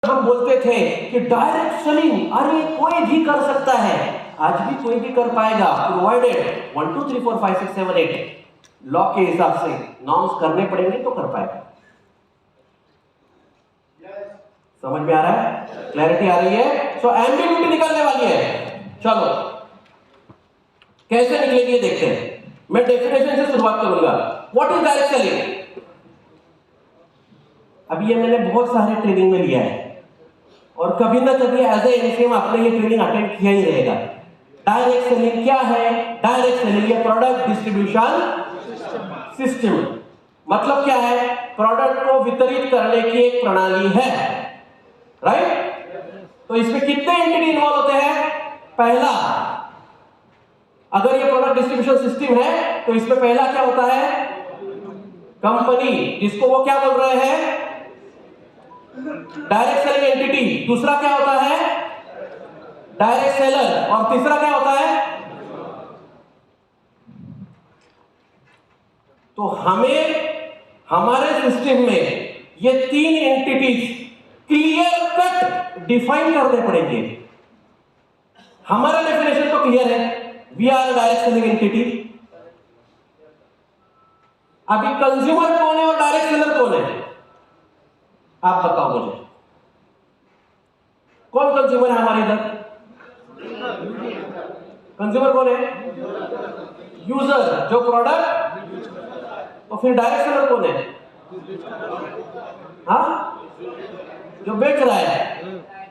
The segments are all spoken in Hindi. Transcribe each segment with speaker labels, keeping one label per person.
Speaker 1: हम बोलते थे कि डायरेक्ट सेलिंग अरे कोई भी कर सकता है, आज भी कोई भी कर पाएगा, प्रोवाइडेड 1 2 3 4 5 6 7 8 लॉ के हिसाब से नॉर्म्स करने पड़ेंगे तो कर पाएगा। समझ में आ रहा है? क्लैरिटी आ रही है? सो एम्बिग्यूटी निकलने वाली है। चलो कैसे निकलेगी देखते हैं। मैं डेफिनेशन से शुरुआत करूंगा। What is direct selling? अभी ये मैंने बहुत सारे ट्रेनिंग में लिया है और कभी ना कभी एज ए एनसीएम आपने ये ट्रेनिंग अटेंड किया ही रहेगा। डायरेक्ट सेलिंग क्या है? डायरेक्ट सेलिंग ये प्रोडक्ट डिस्ट्रीब्यूशन सिस्टम, मतलब क्या है? प्रोडक्ट को वितरित करने की एक प्रणाली है, राइट? तो इसमें कितने एंटिटी इन्वॉल्व होते हैं? पहला, अगर ये प्रोडक्ट डिस्ट्रीब्यूशन सिस्टम है तो इसमें पहला क्या होता है? कंपनी, जिसको वो क्या बोल रहे हैं? Direct selling entity. दूसरा क्या होता है? Direct seller. और तीसरा क्या होता है? तो हमें हमारे सिस्टम में ये तीन एंटिटीज क्लियर कट डिफाइन करने पड़ेंगे। हमारा डेफिनेशन तो क्लियर है, we are direct selling entity. अभी कंज्यूमर कौन है और डायरेक्ट सेलर कौन है? आप बताओ मुझे, कौन कंज्यूमर है हमारे इधर? कंज्यूमर कौन है? यूजर, जो प्रोडक्ट। तो फिर डायरेक्ट सेलर कौन है? हाँ, जो बेच रहा है।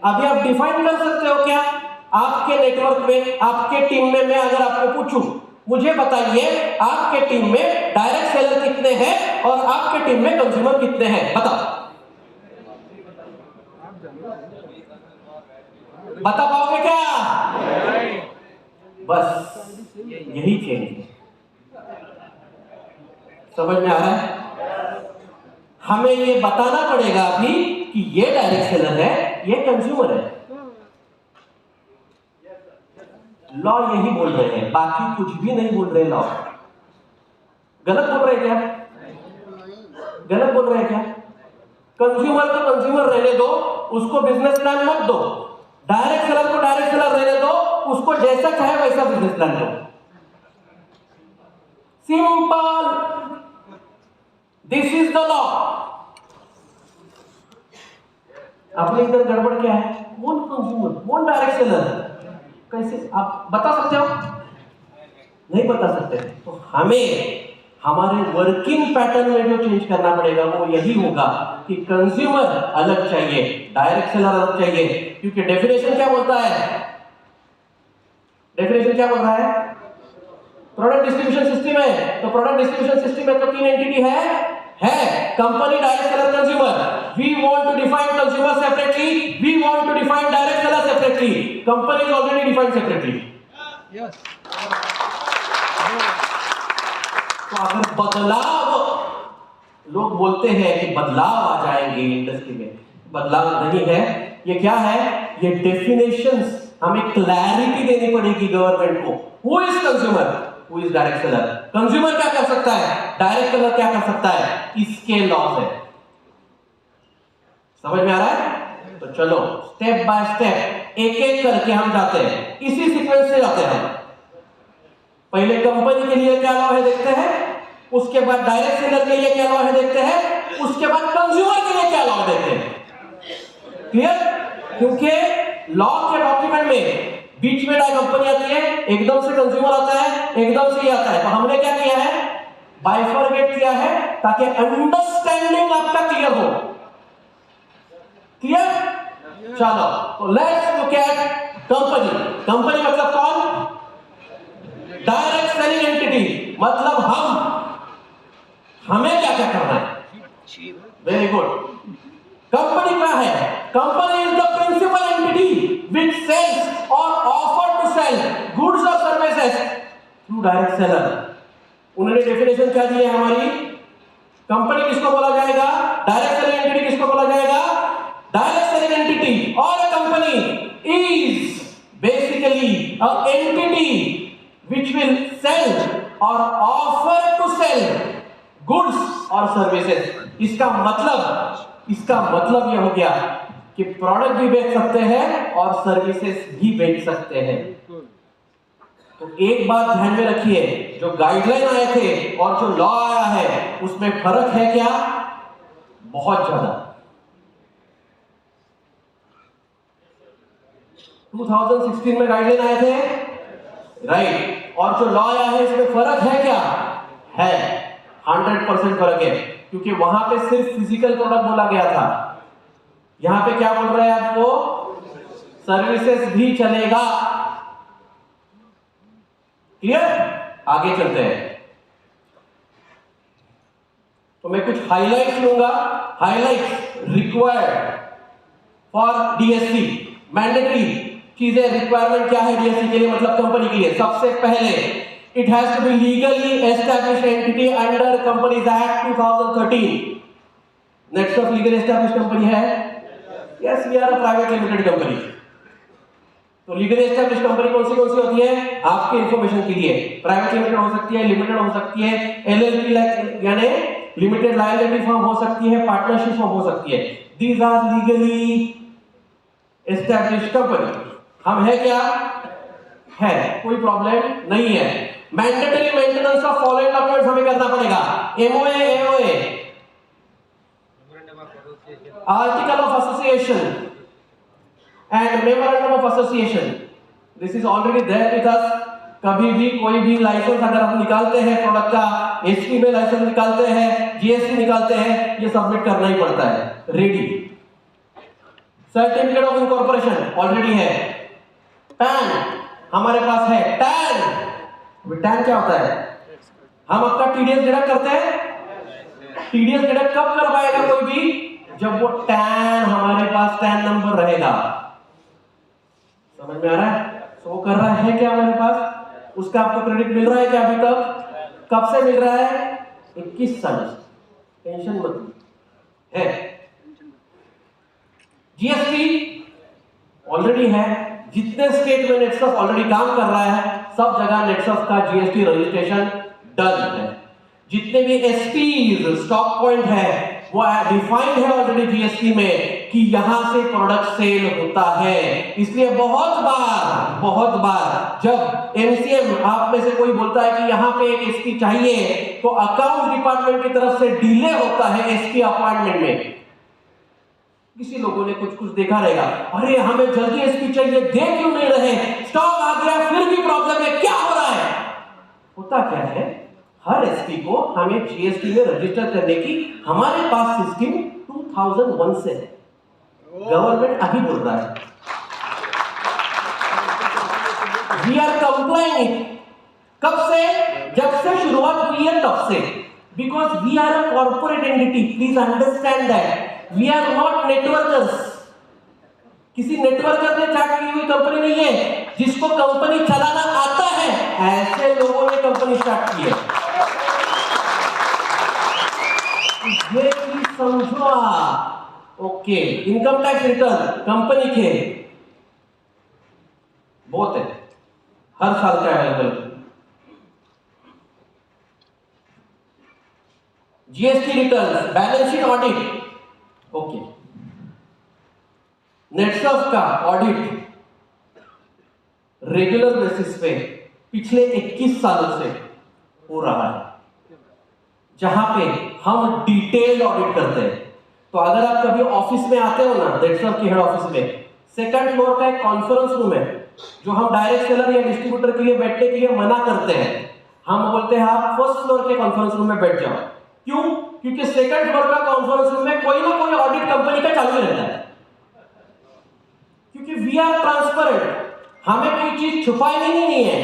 Speaker 1: अभी आप डिफाइन कर सकते हो क्या? आपके नेटवर्क में, आपके टीम में, मैं अगर आपको पूछूं, मुझे बताइए आपके टीम में डायरेक्ट सेलर कितने हैं और आपके टीम में कंज्यूमर कितने हैं? बताओ, बता पाओगे क्या? बस यही चेंज है। समझ में आ रहा है? हमें ये बताना पड़ेगा अभी कि ये डायरेक्ट सेलर है, ये कंज्यूमर है। लॉ यही बोल रहे हैं, बाकी कुछ भी नहीं बोल रहे। लॉ गलत बोल रहे हैं क्या? गलत बोल रहे हैं क्या? कंज्यूमर को कंज्यूमर रहने दो, उसको बिजनेस प्लान मत दो। डायरेक्ट सेलर को डायरेक्ट सेलर रहने दो, उसको जैसा चाहे वैसा बिजनेस प्लान दो। Simple, this is the law. अपने इधर गड़बड़ क्या है? कौन कंज्यूमर, कौन डायरेक्ट सेलर? कैसे आप बता सकते हो? नहीं बता सकते। तो हमें हमारे वर्किंग पैटर्न में जो चेंज करना पड़ेगा वो यही होगा कि कंज्यूमर अलग चाहिए, डायरेक्ट सेलर अलग चाहिए। क्योंकि डेफिनेशन क्या बोलता है? डेफिनेशन क्या बोल रहा है? प्रोडक्ट डिस्ट्रीब्यूशन सिस्टम है, तो प्रोडक्ट डिस्ट्रीब्यूशन सिस्टम में तो तीन एंटिटी है company, direct seller, consumer. We want to define consumer separately, we want to define direct seller separately. Company is already defined separately. Yes. तो अगर बदलाव, लोग बोलते हैं कि बदलाव आ जाएंगे इंडस्ट्री में, बदलाव नहीं है। ये क्या है? ये डेफिनेशंस हमें क्लैरिटी देनी पड़ेगी गवर्नमेंट को। Who is consumer, who is direct seller? Consumer क्या कर सकता है, डायरेक्ट सेलर क्या कर सकता है? इसके लॉज है। समझ में आ रहा है? तो चलो स्टेप बाय स्टेप एक एक करके हम जाते हैं, इसी सीक्वेंस से जाते हैं। पहले कंपनी के लिए क्या लॉ है देखते हैं, उसके बाद डायरेक्ट सेलर के लिए क्या लॉ है देखते हैं, उसके बाद कंज्यूमर के लिए क्या लॉ देखते हैं। क्लियर? क्योंकि लॉ के डॉक्यूमेंट में बीच में कंपनी आती है, एकदम से कंज्यूमर आता है, एकदम से ही आता है। तो हमने क्या किया है? बाइफरगेट किया है ताकि अंडरस्टैंडिंग आपका क्लियर हो। क्लियर? चलो तो let's look at company. Company मतलब कौन? डायरेक्ट सेलिंग एंटिटी, मतलब हमें क्या क्या करना है? Very good. कंपनी क्या है? Company is the principal entity which sells और ऑफर टू सेल गुड्स और सर्विसेज थ्रू डायरेक्ट सेलर। उन्होंने डेफिनेशन क्या दी है हमारी? कंपनी किसको बोला जाएगा? डायरेक्ट सेलिंग एंटिटी किसको बोला जाएगा? डायरेक्ट सेलिंग एंटिटी और a company is basically an entity which will sell or offer to sell goods or services। इसका मतलब ये हो गया कि प्रोडक्ट भी बेच सकते हैं और सर्विसेज भी बेच सकते हैं। तो एक बात ध्यान में रखिए, जो गाइडलाइन आए थे और जो लॉ आया है उसमें फर्क है क्या? बहुत ज्यादा। 2016 में गाइडलाइन आए थे, राइट, और जो लॉ आया है इसमें फर्क है क्या? है, 100% फर्क है, क्योंकि वहां पे सिर्फ फिजिकल प्रोडक्ट बोला गया था, यहां पे क्या बोल रहे हैं आपको? सर्विसेज भी चलेगा। क्लियर? आगे चलते हैं। तो मैं कुछ हाइलाइट्स लूंगा। Highlights required for DSC, mandatory चीजें, रिक्वायरमेंट क्या है डीएससी के लिए, मतलब कंपनी के लिए। सबसे पहले, it has to be legally established entity under companies act 2013। Next of legal established company है? Yes, we are a private limited company. तो लीगली एस्टैब्लिश्ड कंपनी कौन सी होती है? आपके इंफॉर्मेशन के लिए प्राइवेट लिमिटेड हो सकती है, लिमिटेड हो सकती है, एलएलपी यानी लिमिटेड लायबिलिटी फर्म हो सकती है, पार्टनरशिप फर्म हो सकती है। These are legally established company. हम है क्या? है, कोई प्रॉब्लम नहीं है। Mandatory maintenance of following documents हमें करना पड़ेगा। MOA, AOA, article of association and memorandum of association, this is already there with us. कभी भी कोई भी लाइसेंस अगर हम निकालते हैं प्रोडक्ट का, एचपी में लाइसेंस निकालते हैं, जीएसटी निकालते हैं, ये सबमिट करना ही पड़ता है, ready. Certificate of incorporation already है। टैन हमारे पास है, टैन। टैन क्या होता है? हम आपका टीडीएस डिडक्ट करते हैं। टीडीएस डिडक्ट कब कर पाएगा कोई भी? जब वो टैन हमारे पास, टैन नंबर रहेगा। समझ में आ रहा है? शो कर रहा है क्या हमारे पास? उसका आपको क्रेडिट मिल रहा है क्या अभी तक? कब से मिल रहा है? 21 साल से। टेंशन मत है। जीएसटी ऑलरेडी है। जितने स्टेट में नेटसर्फ ऑलरेडी काम कर रहा है, सब जगह नेटसर्फ का जीएसटी रजिस्ट्रेशन डन है। जितने भी एसपीज, स्टॉक पॉइंट है, वो डिफाइंड है ऑलरेडी जीएसटी में कि यहां से प्रोडक्ट सेल होता है। इसलिए बहुत बार जब एमसीएम आप में से कोई बोलता है कि यहां पे एक एसपी चाहिए, तो अकाउंट डिपार्टमेंट की तरफ से डिले होता है एसपी अपॉइंटमेंट में। किसी लोगों ने कुछ देखा रहेगा, अरे हमें जल्दी एसपी चाहिए, दे क्यों नहीं रहे, स्टॉक आ गया फिर भी प्रॉब्लम है, क्या हो रहा है? होता क्या है, हर एसपी को हमें जीएसटी में रजिस्टर करने की हमारे पास सिस्टम 2001 से है। गवर्नमेंट अभी बोल रहा है वी आर कंप्लाइंग। कब से? जब से शुरुआत हुई है तब से। Because we are a corporate entity, please understand that. We are not networkers. किसी नेटवर्कर ने चार्ट की हुई कंपनी नहीं है। जिसको कंपनी चलाना आता है, ऐसे लोगों ने कंपनी स्टार्ट की है। ये चीज समझो आप। Okay, income tax return company के बहुत है, हर साल का available. GST return, balance sheet audit, okay. Netsurf का ऑडिट रेगुलर बेसिस पे पिछले 21 सालों से हो रहा है, जहां पे हम डिटेल ऑडिट करते हैं। तो अगर आप कभी ऑफिस में आते हो ना, नेटसर्फ की हेड ऑफिस में, सेकंड फ्लोर का एक कॉन्फ्रेंस रूम है, जो हम डायरेक्ट सेलर या डिस्ट्रीब्यूटर के लिए बैठने के लिए मना करते हैं। हम बोलते हैं आप फर्स्ट फ्लोर के कॉन्फ्रेंस रूम में बैठ जाओ। क्यों? क्योंकि सेकंड फ्लोर का कॉन्फ्रेंस रूम में कोई ना कोई ऑडिट कंपनी का चालू रहता है। क्योंकि वी आर ट्रांसपेरेंट, हमें कोई चीज छुपाई नहीं है।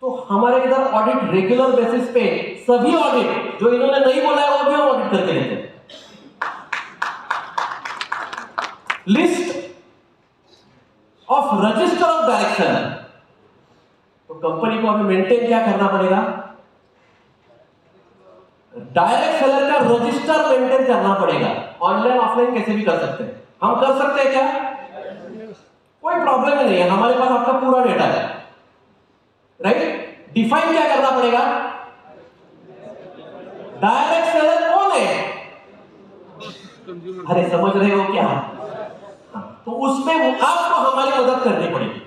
Speaker 1: तो हमारे इधर ऑडिट रेगुलर बेसिस पे, सभी ऑडिट जो इन्होंने नहीं बोला है वो भी हम ऑडिट करके लेते हैं। List of register of direct seller, तो कंपनी को हमें मेंटेन क्या करना पड़ेगा? डायरेक्ट सेलर का रजिस्टर मेंटेन करना पड़ेगा। ऑनलाइन ऑफलाइन कैसे भी कर सकते हैं, हम कर सकते हैं क्या? कोई प्रॉब्लम ही नहीं है, हमारे पास आपका पूरा डेटा है, राइट? डिफाइन क्या करना पड़ेगा? डायरेक्ट सेलर कौन है? अरे समझ रहे हो क्या? तो उसमें आपको हमारी मदद करनी पड़ेगी।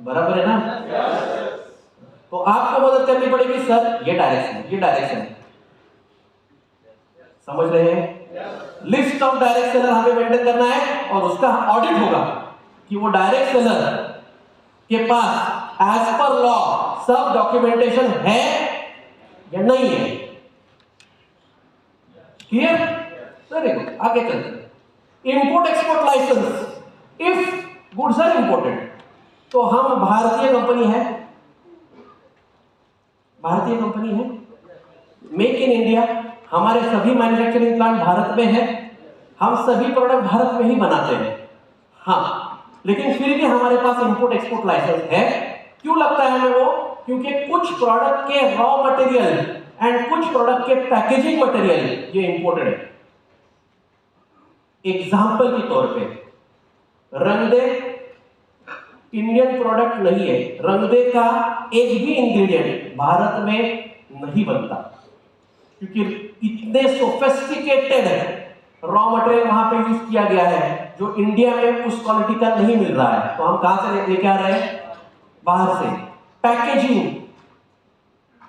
Speaker 1: बराबर है ना? तो आपको मदद करनी पड़ेगी, सर ये डायरेक्शन समझ रहे हैं? लिस्ट ऑफ डायरेक्ट सेलर हमें मेंटेन करना है और उसका ऑडिट होगा कि वो डायरेक्ट सेलर के पास एज पर लॉ सब डॉक्यूमेंटेशन है या नहीं है। क्लियर? वेरी गुड, आगे चलते हैं। Import export license, if goods are imported, तो हम भारतीय कंपनी है, मेक इन इंडिया, हमारे सभी मैन्युफैक्चरिंग प्लांट भारत में है, हम सभी प्रोडक्ट भारत में ही बनाते हैं। हाँ, लेकिन फिर भी हमारे पास इंपोर्ट एक्सपोर्ट लाइसेंस है। क्यों लगता है हमें वो? क्योंकि कुछ प्रोडक्ट के रॉ मटेरियल एंड कुछ प्रोडक्ट के पैकेजिंग मटेरियल ये इंपोर्टेड है। एग्जाम्पल के तौर पे रंगदे इंडियन प्रोडक्ट नहीं है, रंगदे का एक भी इंग्रेडिएंट भारत में नहीं बनता, क्योंकि इतने सोफिस्टिकेटेड रॉ मटेरियल वहां पे यूज किया गया है जो इंडिया में उस क्वालिटी का नहीं मिल रहा है। तो हम कहां से लेके आ रहे हैं? बाहर से। पैकेजिंग,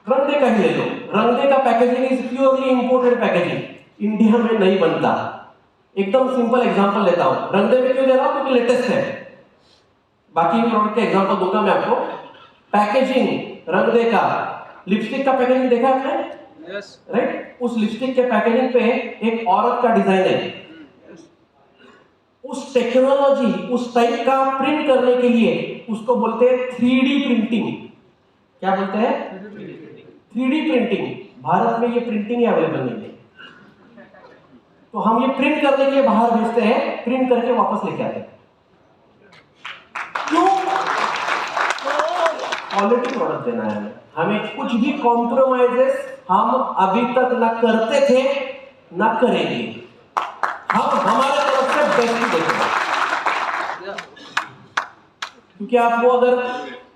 Speaker 1: रंगदे का ही ले लो, रंगदे का packaging is purely imported packaging, India में नहीं बनता। एकदम सिंपल एग्जांपल लेता हूं, रंगदे में क्यों दे रहा हूं? क्योंकि लेटेस्ट है, बाकी प्रोडक्ट के एग्जांपल दूंगा मैं आपको। पैकेजिंग रंगदे का, लिपस्टिक का पैकेजिंग देखा आपने? Yes, right. उस लिपस्टिक के पैकेजिंग पे एक औरत का डिजाइन है। उस टेक्नोलॉजी, उस टाइप का प्रिंट करने के लिए उसको बोलते हैं 3D प्रिंटिंग। क्या बोलते हैं? 3D printing. भारत में ये प्रिंटिंग अवेलेबल नहीं है, तो हम ये प्रिंट करने के लिए बाहर भेजते हैं, प्रिंट करके वापस लेके आते हैं। क्यों? क्वालिटी प्रोडक्ट देना है हमें। कुछ भी कॉम्प्रोमाइजेस हम अभी तक ना करते थे ना करेंगे, हम हमारे तरफ से बेस्ट देंगे। क्योंकि आपको अगर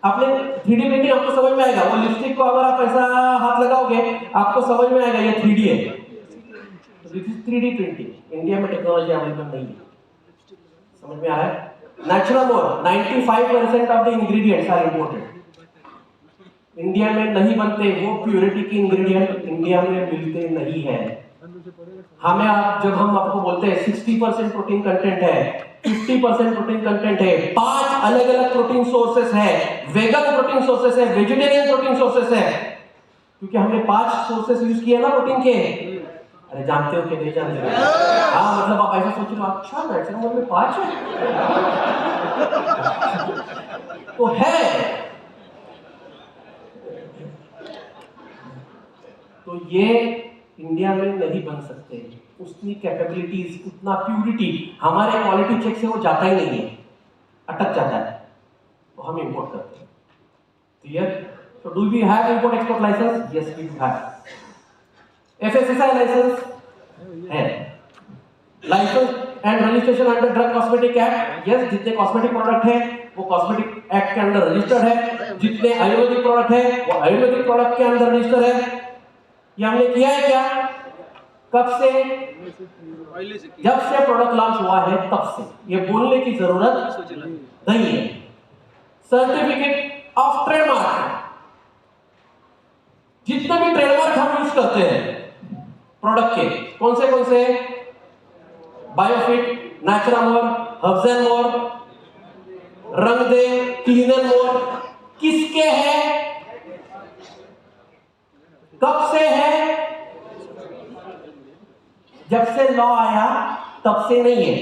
Speaker 1: आपने 3D प्रिंटिंग आपको समझ में आएगा, वो लिपस्टिक को अगर आप ऐसा हाथ लगाओगे आपको समझ में आएगा ये 3D है। This is 3D printing. India में टेक्नोलॉजी अवेलेबल नहीं है, समझ में आ रहा है? Natural 95% of the ingredients are imported, India में नहीं बनते। वो प्योरिटी के इंग्रेडिएंट इंडिया में मिलते नहीं है। हमें जब हम आपको बोलते हैं 60% प्रोटीन कंटेंट है, 50% प्रोटीन कंटेंट है, 5 अलग अलग प्रोटीन सोर्सेस है, वेगन प्रोटीन सोर्सेस है, वेजिटेरियन प्रोटीन सोर्सेस है, क्योंकि हमने 5 सोर्सेस यूज किए ना प्रोटीन के। अरे जानते हो कि नहीं जानते? हाँ, मतलब आप ऐसा सोच रहे हो, अच्छा नेचुरल में 5 है तो है। तो ये इंडिया में नहीं बन सकते, उसकी कैपेबिलिटीज, उतना प्यूरिटी हमारे क्वालिटी चेक से वो जाता ही नहीं है, अटक जाता है, तो हम इंपोर्ट करते हैं। क्लियर? तो do we have import export licence? Yes we do have. FSSAI licence है, licence and registration under drug cosmetic act. Yes, जितने कॉस्मेटिक प्रोडक्ट है वो कॉस्मेटिक एक्ट के अंदर रजिस्टर्ड है, जितने आयुर्वेदिक प्रोडक्ट है वो आयुर्वेदिक प्रोडक्ट के अंदर रजिस्टर्ड है। ये हमने किया है क्या? कब से? जब से प्रोडक्ट लॉन्च हुआ है तब से, ये बोलने की जरूरत नहीं है। सर्टिफिकेट ऑफ ट्रेडमार्क, जितने भी ट्रेडमार्क हम यूज करते हैं प्रोडक्ट के, कौन से? Biofit, Naturamore, herbs and more, Rangde, clean and more, किसके हैं? कब से है? जब से लॉ आया तब से नहीं है,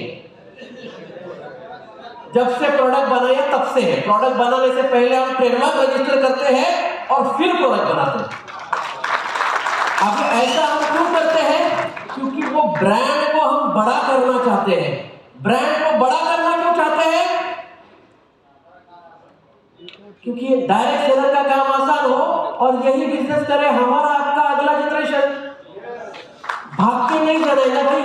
Speaker 1: जब से प्रोडक्ट बनाया तब से है। प्रोडक्ट बनाने से पहले हम ट्रेडमार्क रजिस्टर करते हैं और फिर प्रोडक्ट बनाते हैं। अब ऐसा हम क्यों करते हैं? क्योंकि वो ब्रांड को हम बड़ा करना चाहते हैं। ब्रांड को बड़ा करना क्यों चाहते हैं? क्योंकि डायरेक्ट सेलर का काम आसान हो और यही बिजनेस करे हमारा आपका अगला जनरेशन। भाग के नहीं जाना है ना भाई,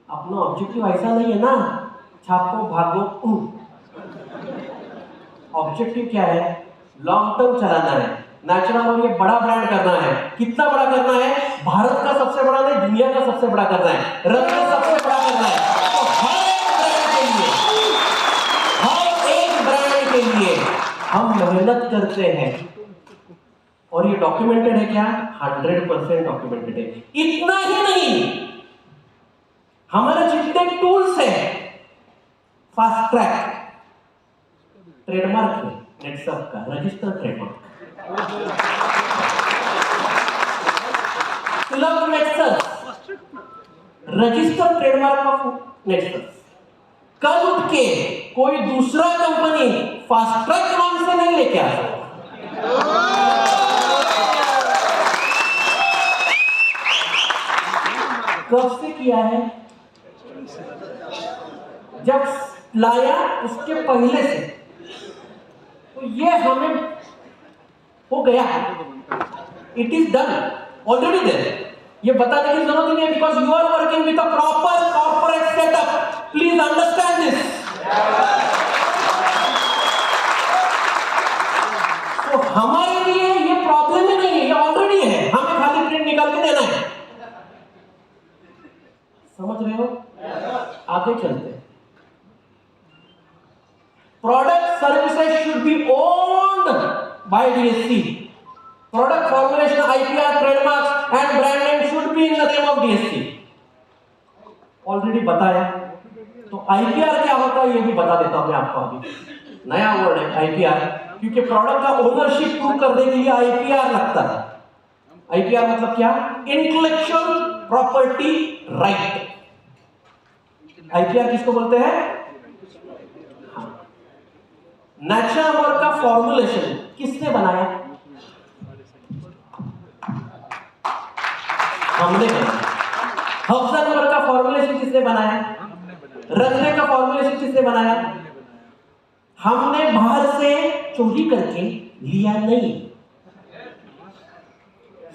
Speaker 1: अपना ऑब्जेक्टिव ऐसा नहीं है ना छापो भागो। ऑब्जेक्टिव क्या है? लॉन्ग टर्म चलाना है। नेचुरामोर ये बड़ा ब्रांड करना है। कितना बड़ा करना है? भारत का सबसे बड़ा नहीं, सबसे बड़ा करना है, रत्न सबसे बड़ा करना है। तो हर एक ब्रांड के लिए हम मेहनत करते हैं, और ये डॉक्यूमेंटेड है क्या? 100% डॉक्यूमेंटेड है। इतना ही नहीं, हमारे जितने टूल्स हैं, फास्ट ट्रैक ट्रेडमार्क है नेटसर्फ का, register trademark, club Netsurf, register trademark of Netsurf. कल उठ के कोई दूसरा कंपनी फास्ट ट्रैक नाम से नहीं लेके आ सकता। कब से किया है? जब लाया उसके पहले से, तो ये हमें हो गया, it is done already there. ये बताने की जरूरत नहीं है, because you are working with a proper corporate setup. Please understand this. तो हमारे लिए ये प्रॉब्लम ही नहीं है, ये ऑलरेडी है, हमें खाली प्रिंट निकाल के देना है। समझ रहे हो? आगे चलते हैं। Product services should be owned by DSC. Product formulation, IPR, trademarks and brand name should be in the name of DSC. Already बताया। तो IPR क्या होता है ये भी बता देता हूं मैं आपको। अभी नया वर्ड है IPR, क्योंकि प्रोडक्ट का ओनरशिप प्रूव करने के लिए IPR लगता है। IPR मतलब क्या? Intellectual property right. IPR किसको बोलते हैं? नेचुरल का फॉर्मुलेशन किसने बनाया? हमने बनाया। हफ्जन का फॉर्मुलेशन किसने बनाया? रंगने का फॉर्मुलेशन किसने बनाया? हमने बाहर से चोरी करके लिया नहीं,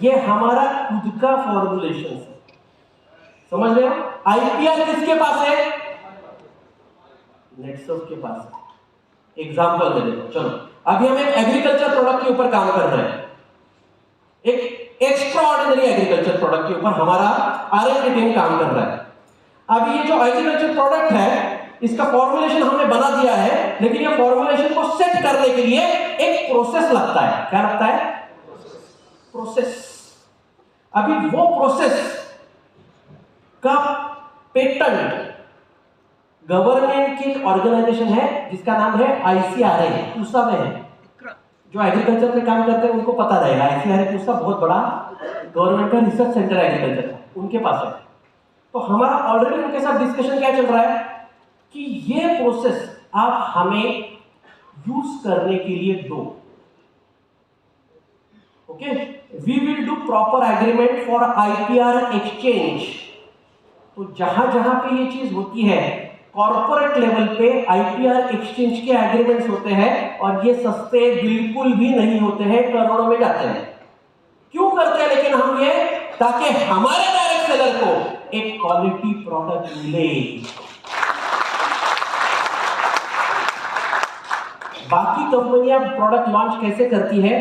Speaker 1: ये हमारा खुद का फॉर्मुलेशन है। समझ रहे हो? IPR किसके पास है? नेटसर्फ के पास है। एग्जाम्पल दे देता हूं, चलो। अभी हम एक एग्रीकल्चर प्रोडक्ट के ऊपर काम कर रहे हैं, एक एक्स्ट्राऑर्डिनरी एग्रीकल्चर प्रोडक्ट के ऊपर हमारा R&D टीम काम कर रहा है। अब ये जो एग्रीकल्चर प्रोडक्ट है, इसका फॉर्मुलेशन हमने बना दिया है, लेकिन ये फॉर्मुलेशन को सेट करने के लिए एक प्रोसेस लगता है। क्या लगता है? प्रोसेस। अभी वो प्रोसेस का पेटेंट गवर्नमेंट की ऑर्गेनाइजेशन है जिसका नाम है ICRA, पूसा में है। जो एग्रीकल्चर में काम करते हैं उनको पता रहेगा, ICRA पूसा बहुत बड़ा गवर्नमेंट का रिसर्च सेंटर है एग्रीकल्चर का, उनके पास है। तो हमारा ऑलरेडी उनके साथ डिस्कशन क्या चल रहा है कि ये प्रोसेस आप हमें यूज करने के लिए दो। Okay, we will do proper agreement for IPR exchange. तो जहां जहां पे ये चीज होती है, कॉर्पोरेट लेवल पे IPR एक्सचेंज के एग्रीमेंट्स होते हैं, और ये सस्ते बिल्कुल भी नहीं होते हैं, करोड़ों में जाते हैं। क्यों करते हैं लेकिन हम ये? ताकि हमारे डायरेक्ट सेलर को एक क्वालिटी प्रोडक्ट मिले। बाकी कंपनियां प्रोडक्ट लॉन्च कैसे करती है?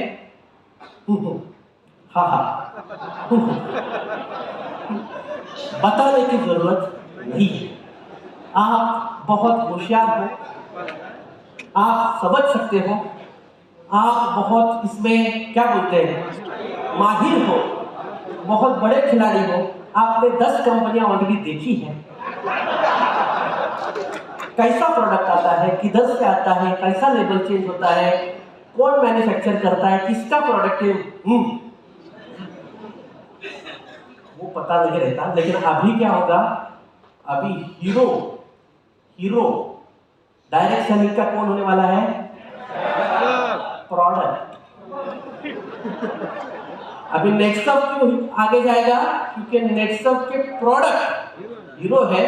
Speaker 1: बताने की जरूरत नहीं। आप बहुत होशियार हो, आप समझ सकते हो, आप बहुत इसमें क्या बोलते हैं, माहिर हो, बहुत बड़े खिलाड़ी हो। आपने 10 कंपनियां ऑलरेडी देखी हैं, कैसा प्रोडक्ट आता है, किधर से आता है, कैसा लेबल चेंज होता है, कौन मैन्युफैक्चर करता है, किसका प्रोडक्ट है, वो पता नहीं रहता। लेकिन अभी क्या होगा? अभी हीरो डायरेक्ट सेलिंग का कौन होने वाला है? प्रोडक्ट। अभी नेटसर्फ क्यों आगे जाएगा? क्योंकि नेटसर्फ के प्रोडक्ट हीरो है,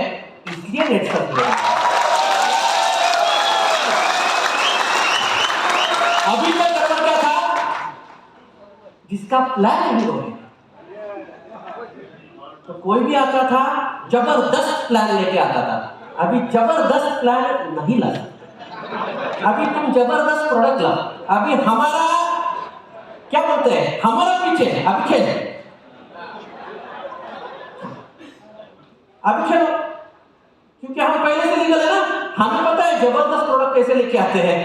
Speaker 1: इसलिए नेटसर्फ है। अभी तक करना क्या था? जिसका प्लान हीरो है, तो कोई भी आता था जबरदस्त प्लान लेके आता था। अभी जबरदस्त प्लान नहीं ला सकते, अभी तुम जबरदस्त प्रोडक्ट लाओ। अभी हमारा क्या बोलते हैं, हमारा पीछे अभी खेल। अभी चलो, क्योंकि हम पहले से लीगल है ना, हमें पता है जबरदस्त प्रोडक्ट कैसे लेके आते हैं,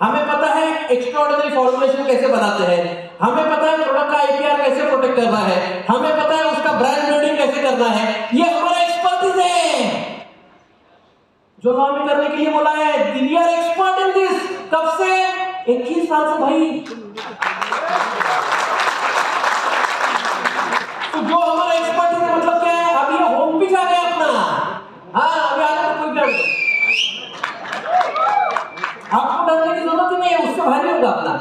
Speaker 1: हमें पता है एक्स्ट्राऑर्डिनरी फॉर्मुलेशन कैसे बनाते हैं, हमें पता है प्रोडक्ट का आईपीआर कैसे प्रोटेक्ट करना है, हमें पता है उसका ब्रांड बिल्डिंग कैसे करना है। ये हमारा एक्सपर्टीज है जो लॉ में करने के लिए बोला है। We are expert in this. कब से? 21 साल से भाई। तो जो हमारा एक्सपर्टीज है मतलब क्या है? अब ये होम पिच आ गया अपना। हाँ, अभी आगे तो कोई डर नहीं, आपको डरने की जरूरत ही नहीं है, उससे भारी होगा अपना।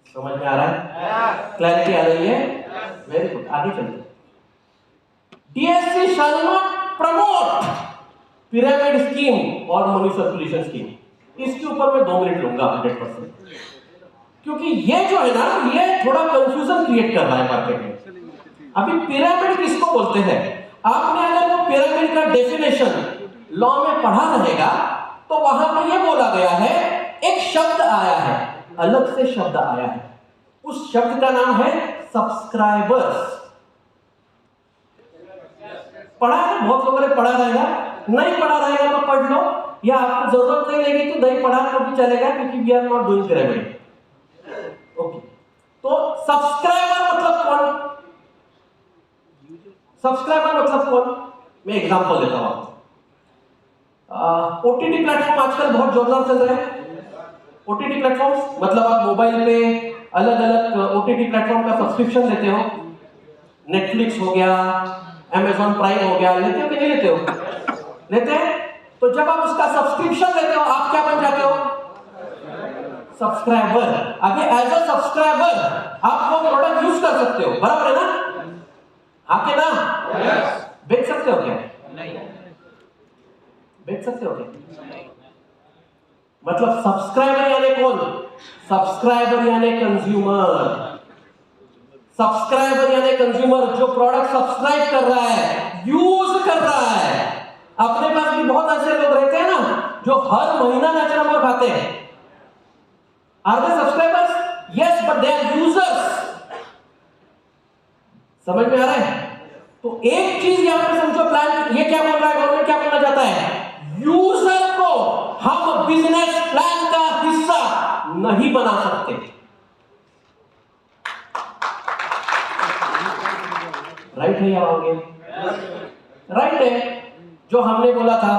Speaker 1: समझ में आ रहा है? क्लैरिटी आ रही है? वेरी गुड, आगे चलते। DSC shall not promote pyramid scheme और मनी सर्कुलेशन स्कीम। इसके ऊपर मैं 2 मिनट लूंगा 100%, क्योंकि ये जो है ना, ये थोड़ा कंफ्यूजन क्रिएट कर रहा है मार्केट में। अभी पिरामिड किसको बोलते हैं? आपने अगर वो पिरामिड का डेफिनेशन लॉ में पढ़ा रहेगा तो वहां पर ये बोला गया है, एक शब्द आया है, अलग से शब्द आया है, उस शब्द का नाम है सब्सक्राइबर्स। पढ़ा है? बहुत लोगों ने पढ़ा रहेगा, नहीं पढ़ा रहेगा तो पढ़ लो, या आपको जरूरत नहीं लगी तो नहीं पढ़ा तो भी चलेगा, क्योंकि we are not doing pyramid. Okay, तो सब्सक्राइबर मतलब कौन? सब्सक्राइबर मतलब कौन? मैं एग्जांपल देता हूं। ओटीटी प्लेटफॉर्म आजकल बहुत जोरदार चल रहे हैं। ओटीटी प्लेटफॉर्म्स मतलब आप मोबाइल पे अलग अलग ओटीटी प्लेटफॉर्म का सब्सक्रिप्शन लेते हो। नेटफ्लिक्स हो गया, अमेज़न प्राइम हो गया, लेते हो कि नहीं लेते हो? लेते हैं। तो जब आप उसका सब्सक्रिप्शन लेते हो, आप क्या बन जाते हो? सब्सक्राइबर। अभी एज अ सब्सक्राइबर आप वो प्रोडक्ट यूज कर सकते हो, बराबर है ना? हाँ के ना? बेच सकते हो क्या? नहीं। बेच सकते हो क्या? मतलब सब्सक्राइबर यानी कौन? सब्सक्राइबर यानी कंज्यूमर। सब्सक्राइबर यानी कंज्यूमर जो प्रोडक्ट सब्सक्राइब कर रहा है, यूज कर रहा है। अपने पास भी बहुत ऐसे लोग रहते हैं ना जो हर महीना नेचुरल खाते हैं। Are they subscribers? Yes, but they are users. समझ में आ रहा है? तो एक चीज यहां पे समझो, प्लान ये क्या बोल रहा है, गवर्नमेंट क्या बोलना चाहता है? यूजर को हम बिजनेस प्लान का हिस्सा नहीं बना सकते। राइट है या रॉन्ग है? राइट है। जो हमने बोला था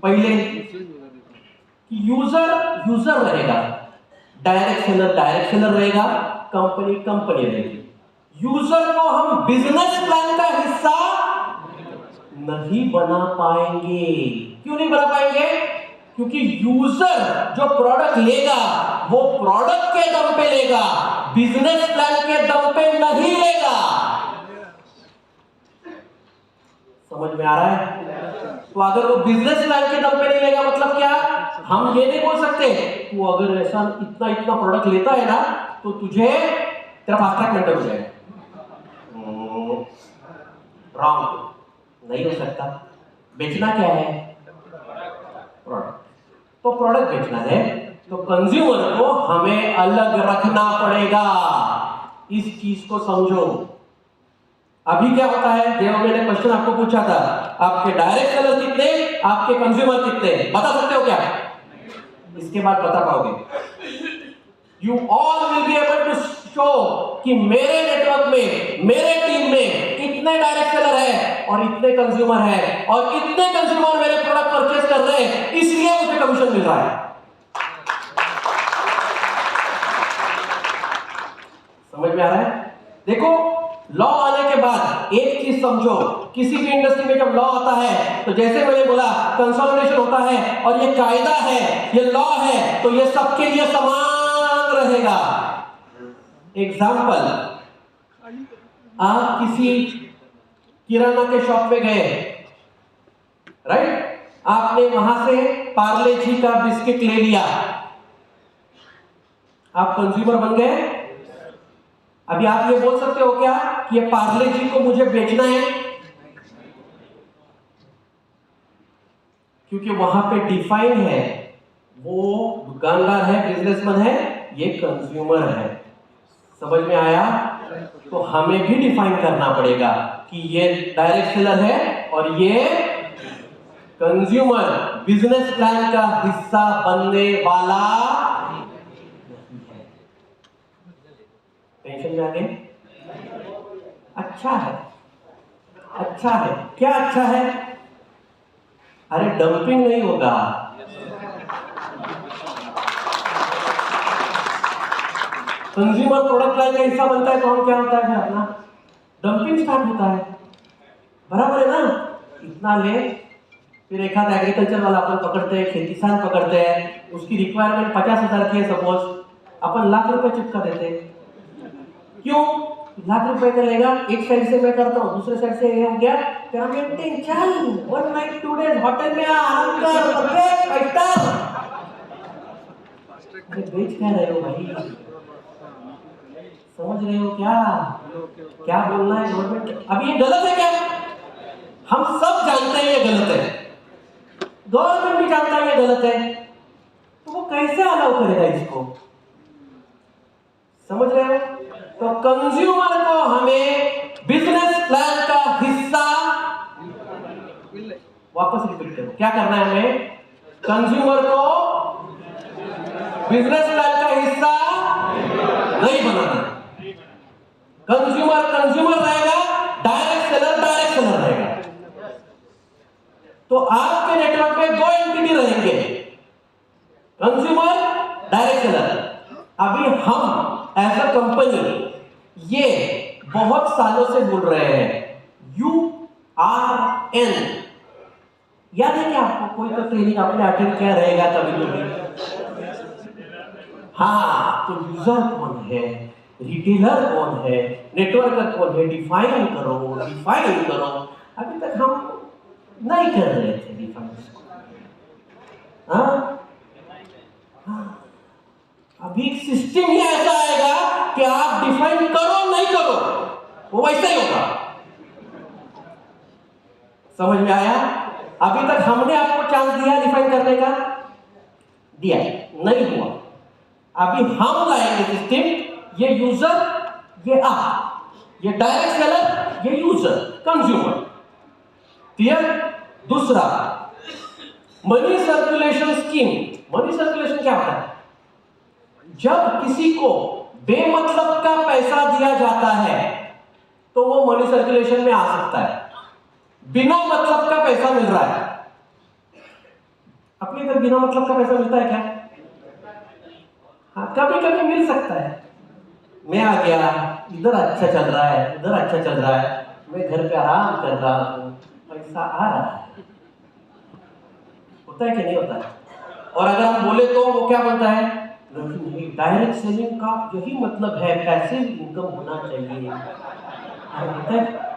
Speaker 1: पहले कि यूजर यूजर रहेगा, डायरेक्ट सेलर रहेगा, कंपनी रहेगी। यूजर को हम बिजनेस प्लान का हिस्सा नहीं बना पाएंगे। क्यों नहीं बना पाएंगे? क्योंकि यूजर जो प्रोडक्ट लेगा वो प्रोडक्ट के दम पे लेगा, बिजनेस प्लान के दम पे नहीं लेगा। समझ में आ रहा है? तो अगर वो बिजनेस प्लान के दम पे नहीं लेगा मतलब क्या? हम ये नहीं बोल सकते तू अगर ऐसा इतना प्रोडक्ट लेता है ना तो तुझे तेरा फास्ट ट्रैक मेंटेन हो जाएगा। रॉन्ग, नहीं हो सकता। बेचना क्या है? प्रोडक्ट। तो प्रोडक्ट बेचना है तो कंज्यूमर को हमें अलग रखना पड़ेगा। इस चीज को समझो। अभी क्या होता है, जो मैंने क्वेश्चन आपको पूछा था, आपके डायरेक्ट सेलर कितने, आपके कंज्यूमर कितने, बता सकते हो क्या? इसके बाद बता पाओगे। You all will be able to show कि मेरे नेटवर्क में, मेरे टीम में इतने डायरेक्ट सेलर है और इतने कंज्यूमर है और इतने कंज्यूमर मेरे प्रोडक्ट परचेज कर रहे हैं, इसलिए मुझे कमीशन मिल रहा है। समझ में आ रहा है? देखो, लॉ आने के बाद एक चीज समझो, किसी भी इंडस्ट्री में जब लॉ आता है तो जैसे मैंने बोला कंसोलिडेशन होता है और ये कायदा है, ये लॉ है, तो ये सबके लिए समान रहेगा। एग्जाम्पल, आप किसी किराना के शॉप में गए, राइट? आपने वहां से पार्ले जी का बिस्किट ले लिया, आप कंज्यूमर बन गए। अभी आप ये बोल सकते हो क्या कि ये पार्ले जी को मुझे बेचना है? क्योंकि वहां पे डिफाइन है, वो दुकानदार है, बिजनेसमैन है, ये कंज्यूमर है। समझ में आया? तो हमें भी डिफाइन करना पड़ेगा कि ये डायरेक्ट सेलर है और ये कंज्यूमर बिजनेस प्लान का हिस्सा बनने वाला है। टेंशन में आ गए? अच्छा है, अच्छा है। क्या अच्छा है? अरे डंपिंग नहीं होगा। कंज्यूमर प्रोडक्ट लाइन का हिस्सा बनता है तो हम क्या होता है अपना डंपिंग स्टार्ट होता है। बराबर है ना? इतना ले, फिर एक आध एग्रीकल्चर वाला अपन पकड़ते हैं, खेती किसान पकड़ते हैं, उसकी रिक्वायरमेंट 50,000 की है सपोज, अपन लाख रुपए चिपका देते हैं। क्यों? लाख रुपए का लेगा, एक साइड से मैं करता हूँ, दूसरे साइड से ये हो गया, तेरा मेंटेन चल, 1 नाइट 2 डेज होटल में आराम कर, परफेक्ट 5 स्टार। अरे बेच क्या रहे हो भाई? समझ रहे हो क्या क्या बोलना है गवर्नमेंट? अब ये गलत है क्या? हम सब जानते हैं ये गलत है, गवर्नमेंट भी जानता है ये गलत है, तो वो कैसे अलाउ करेगा इसको? समझ रहे हो? तो कंज्यूमर को हमें बिजनेस प्लान का हिस्सा, वापस रिपीट करो, क्या करना है हमें? कंज्यूमर को बिजनेस प्लान का हिस्सा नहीं बनाना। कंज्यूमर कंज्यूमर रहेगा, डायरेक्ट सेलर रहेगा। तो आपके नेटवर्क में 2 एंटिटी रहेंगे, कंज्यूमर, डायरेक्ट सेलर। अभी हम एज अ कंपनी ये बहुत सालों से बोल रहे हैं URN। याद है क्या आपको? कोई तो ट्रेनिंग आपने अटेंड किया रहेगा कभी कभी। हाँ, तो यूजर कौन है, रिटेलर कौन है, नेटवर्कर कौन है, डिफाइन करो। अभी तक हम नहीं कर रहे थे डिफाइन। अभी सिस्टम ही ऐसा आएगा कि आप डिफाइन करो नहीं करो, वो वैसा ही होगा। समझ में आया? अभी तक हमने आपको चांस दिया डिफाइन करने का, दिया नहीं हुआ। अभी हम लाएंगे सिस्टम, ये यूजर, ये आप, ये डायरेक्ट सेलर, ये यूजर कंज्यूमर। क्लियर? दूसरा, money circulation scheme. Money circulation क्या होता है? जब किसी को बेमतलब का पैसा दिया जाता है तो वो मनी सर्कुलेशन में आ सकता है। बिना मतलब का पैसा मिल रहा है, अपने इधर बिना मतलब का पैसा मिलता है क्या? हाँ, कभी कभी मिल सकता है। मैं आ गया, इधर अच्छा चल रहा है, उधर अच्छा चल रहा है, मैं घर पे आराम कर रहा हूँ, पैसा आ रहा है। होता है कि नहीं होता है? और अगर हम बोले तो वो क्या बोलता है? नहीं, डायरेक्ट सेलिंग का यही मतलब है, पैसिव इनकम होना चाहिए।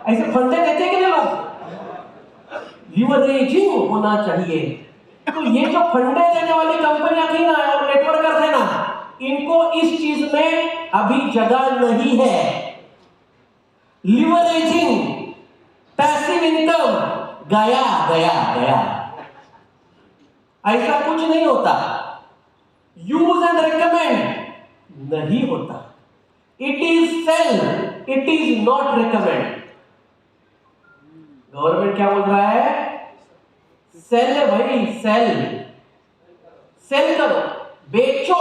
Speaker 1: ऐसे फंडे देते हैं कि नहीं लोग? लीवरेजिंग होना चाहिए। तो ये जो फंडे देने वाली कंपनियां थी ना और नेटवर्कर थे ना, इनको इस चीज में अभी जगह नहीं है। लीवरेजिंग, पैसिव इनकम गया गया गया, ऐसा कुछ नहीं होता। यूज एंड रिकमेंड नहीं होता। It is sell, it is not recommend. Government क्या बोल रहा है? सेल है भाई, सेल, सेल करो, बेचो।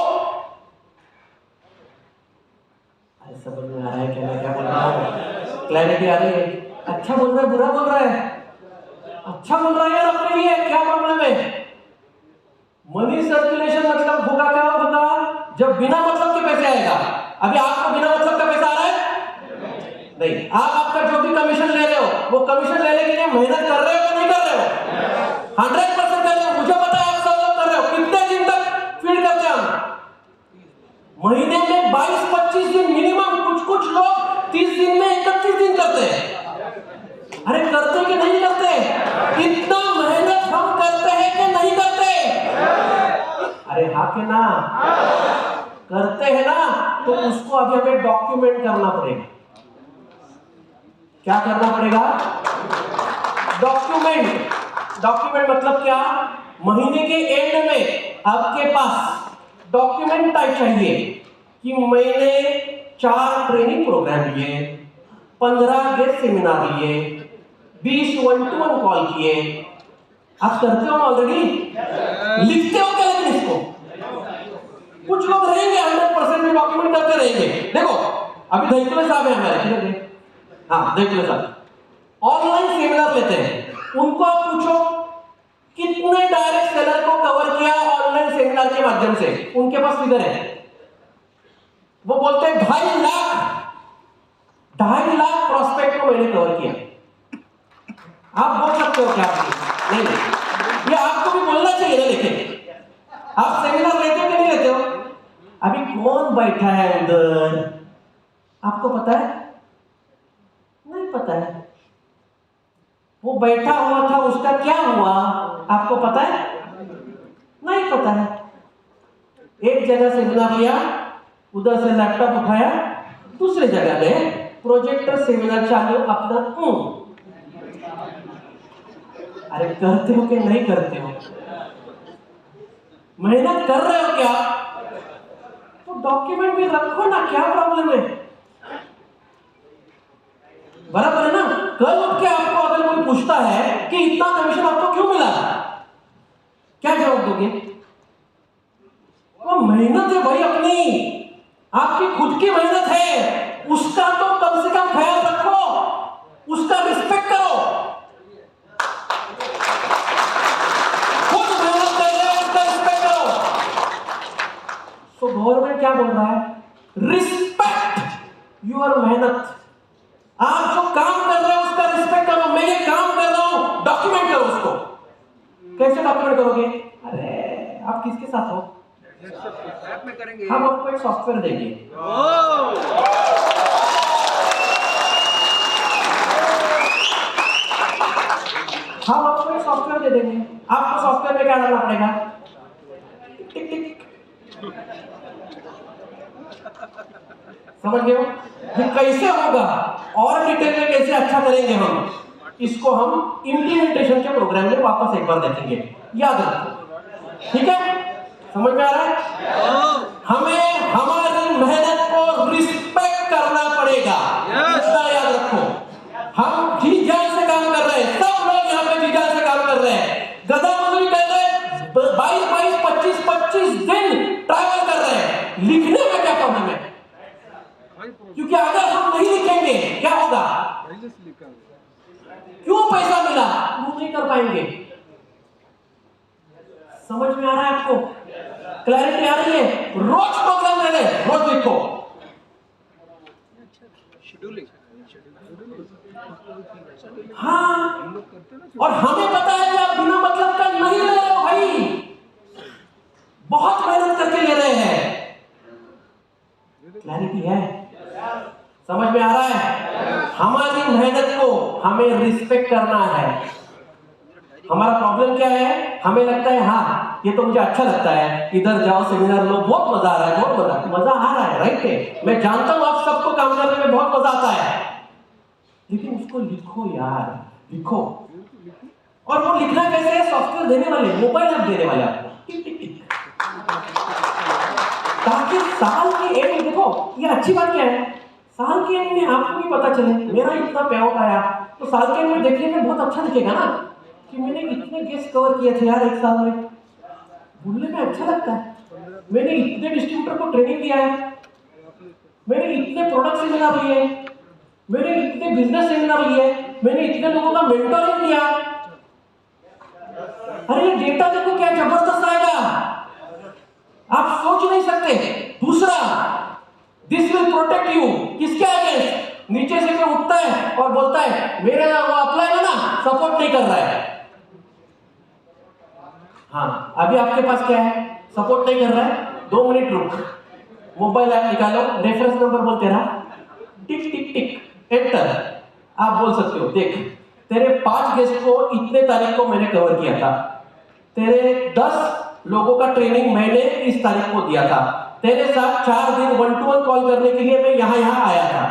Speaker 1: समझ में आ रहा है क्या मैं क्या बोल रहा हूं? क्लैरिटी आ रही है? अच्छा बोल रहा है, बुरा बोल रहा है? अच्छा बोल रहा है यार, अपने लिए क्या प्रॉब्लम है? मनी सर्कुलेशन मतलब होगा क्या? होगा जब बिना मतलब के पैसे आएगा। अभी आपको बिना मतलब का पैसा आ रहा है? नहीं। आप आपका जो भी कमीशन ले रहे हो, वो कमीशन लेने के लिए मेहनत कर रहे हो या नहीं कर रहे हो? 100% कर रहे हो। मुझे पता है आप सब लोग कर रहे हो। कितने दिन तक फीड करते हैं हम? महीने में 22-25 दिन मिनिमम, कुछ लोग 30 दिन में 31 दिन करते हैं। अरे करते कि नहीं करते? इतना मेहनत हम करते हैं कि नहीं करते? अरे हाँ के ना? करते हैं ना? तो उसको अभी हमें डॉक्यूमेंट करना पड़ेगा। क्या करना पड़ेगा? डॉक्यूमेंट। डॉक्यूमेंट मतलब क्या? महीने के एंड में आपके पास डॉक्यूमेंट टाइप चाहिए कि मैंने 4 ट्रेनिंग प्रोग्राम लिए, 15 गेस्ट सेमिनार लिए, 20 1-to-1 कॉल किए। आप करते हो ऑलरेडी? लिखते हो क्या लेकिन इसको? कुछ लोग रहेंगे 100% में डॉक्यूमेंट करते रहेंगे। देखो अभी धैकुले साहब है हमारे, हाँ धैकुले साहब ऑनलाइन सेमिनार लेते हैं, उनको आप पूछो कितने डायरेक्ट सेलर को कवर किया ऑनलाइन सेमिनार के माध्यम से, उनके पास फिगर है। वो बोलते हैं 2.5 लाख प्रोस्पेक्ट को मैंने कवर किया। आप बोल सकते हो क्या? नहीं, ये आपको भी बोलना चाहिए ना। लेकिन आप सेमिनार लेते हो कि नहीं लेते हो? अभी कौन बैठा है उधर, आपको पता है? नहीं पता है। वो बैठा हुआ था, उसका क्या हुआ आपको पता है? नहीं पता है। एक जगह सेमिनार लिया, उधर से लैपटॉप उठाया, दूसरी जगह में प्रोजेक्टर सेमिनार चालू अपना। अरे करते हो कि नहीं करते हो? मेहनत कर रहे हो क्या? तो डॉक्यूमेंट भी रखो ना, क्या प्रॉब्लम है? बराबर है ना? कल उठ के आपको अगर कोई पूछता है कि इतना कमीशन आपको क्यों मिला, क्या जवाब दोगे? वो मेहनत है भाई अपनी, आपकी खुद की मेहनत है, उसका तो कम से कम ख्याल रखो, उसका रिस्पेक्ट करो। खुद मेहनत कर रहे हो, उसका रिस्पेक्ट करो। तो गवर्नमेंट क्या बोल रहा है? रिस्पेक्ट योर मेहनत। आप जो काम कर रहे हो उसका रिस्पेक्ट करो। मैं ये काम कर रहा हूं, डॉक्यूमेंट करो उसको। कैसे डॉक्यूमेंट करोगे? अरे आप किसके साथ हो? में करेंगे। हम आपको एक सॉफ्टवेयर देंगे। हम आपको एक सॉफ्टवेयर दे देंगे। आपको सॉफ्टवेयर में क्या डालना पड़ेगा? टिक टिक। समझ गए हो? ये कैसे होगा और डिटेल में कैसे अच्छा करेंगे हम, इसको हम इंप्लीमेंटेशन के प्रोग्राम में वापस एक बार देखेंगे। याद रखो, ठीक है? समझ में आ रहा है? हमें हमारी मेहनत को रिस्पेक्ट करना पड़ेगा। इसका याद रखो। हम जी जान से काम कर रहे हैं, सब लोग यहाँ पे जी जान से काम कर रहे हैं, गधा मजदूरी कर रहे हैं, 22-22, 25-25 दिन ट्रैवल कर रहे हैं। लिखने में क्या प्रॉब्लम है? क्योंकि अगर हम नहीं लिखेंगे क्या होगा? क्यों पैसा मिला प्रूव नहीं कर पाएंगे। समझ में आ रहा है आपको? क्लैरिटी आ रही है? रोज प्रोग्राम ले ले, रोज लिखो। हाँ, और हमें पता है कि आप बिना मतलब का नहीं ले रहे हो भाई, बहुत मेहनत करके ले रहे हैं। क्लैरिटी है? समझ में आ रहा है? हमारी मेहनत को हमें रिस्पेक्ट करना है। हमारा प्रॉब्लम क्या है? हमें लगता है हाँ ये तो मुझे अच्छा लगता है, इधर जाओ सेमिनार लो, बहुत मजा आ रहा है, बहुत मजा आ रहा है, राइट है? मैं जानता हूं आप सबको काम करने में बहुत मजा आता है, लेकिन उसको लिखो यार, लिखो। और वो लिखना कैसे है? सॉफ्टवेयर देने वाले, मोबाइल ऐप देने वाले आपको, टिक टिक टिक, ताकि साल के एंड, देखो ये अच्छी बात क्या है, साल के एंड में आपको भी पता चले मेरा इतना पे आउट आया, तो साल के एंड में देखने में बहुत अच्छा दिखेगा ना कि मैंने इतने गेस्ट कवर किए थे यार एक साल में। बोलने में अच्छा लगता है, मैंने इतने डिस्ट्रीब्यूटर को ट्रेनिंग दिया है, मैंने इतने प्रोडक्ट सेमिनार लिए, मैंने इतने बिजनेस सेमिनार लिए, मैंने इतने लोगों का मेंटोरिंग किया। अरे ये डेटा देखो क्या जबरदस्त आएगा, आप सोच नहीं सकते। दूसरा, दिस विल प्रोटेक्ट यू। किसके अगेंस्ट? नीचे से कोई उठता है और बोलता है मेरे वो अप्लाई है ना, सपोर्ट नहीं कर रहा है। हाँ, अभी आपके पास क्या है? सपोर्ट नहीं कर रहा है, 2 मिनट रुक, मोबाइल ऐप निकालो, रेफरेंस नंबर बोलते रहा, टिक टिक टिक, एंटर। आप बोल सकते हो देख तेरे 5 गेस्ट को इतने तारीख को मैंने कवर किया था, तेरे 10 लोगों का ट्रेनिंग मैंने इस तारीख को दिया था, तेरे साथ 4 दिन 1-to-1 कॉल करने के लिए मैं यहां आया था।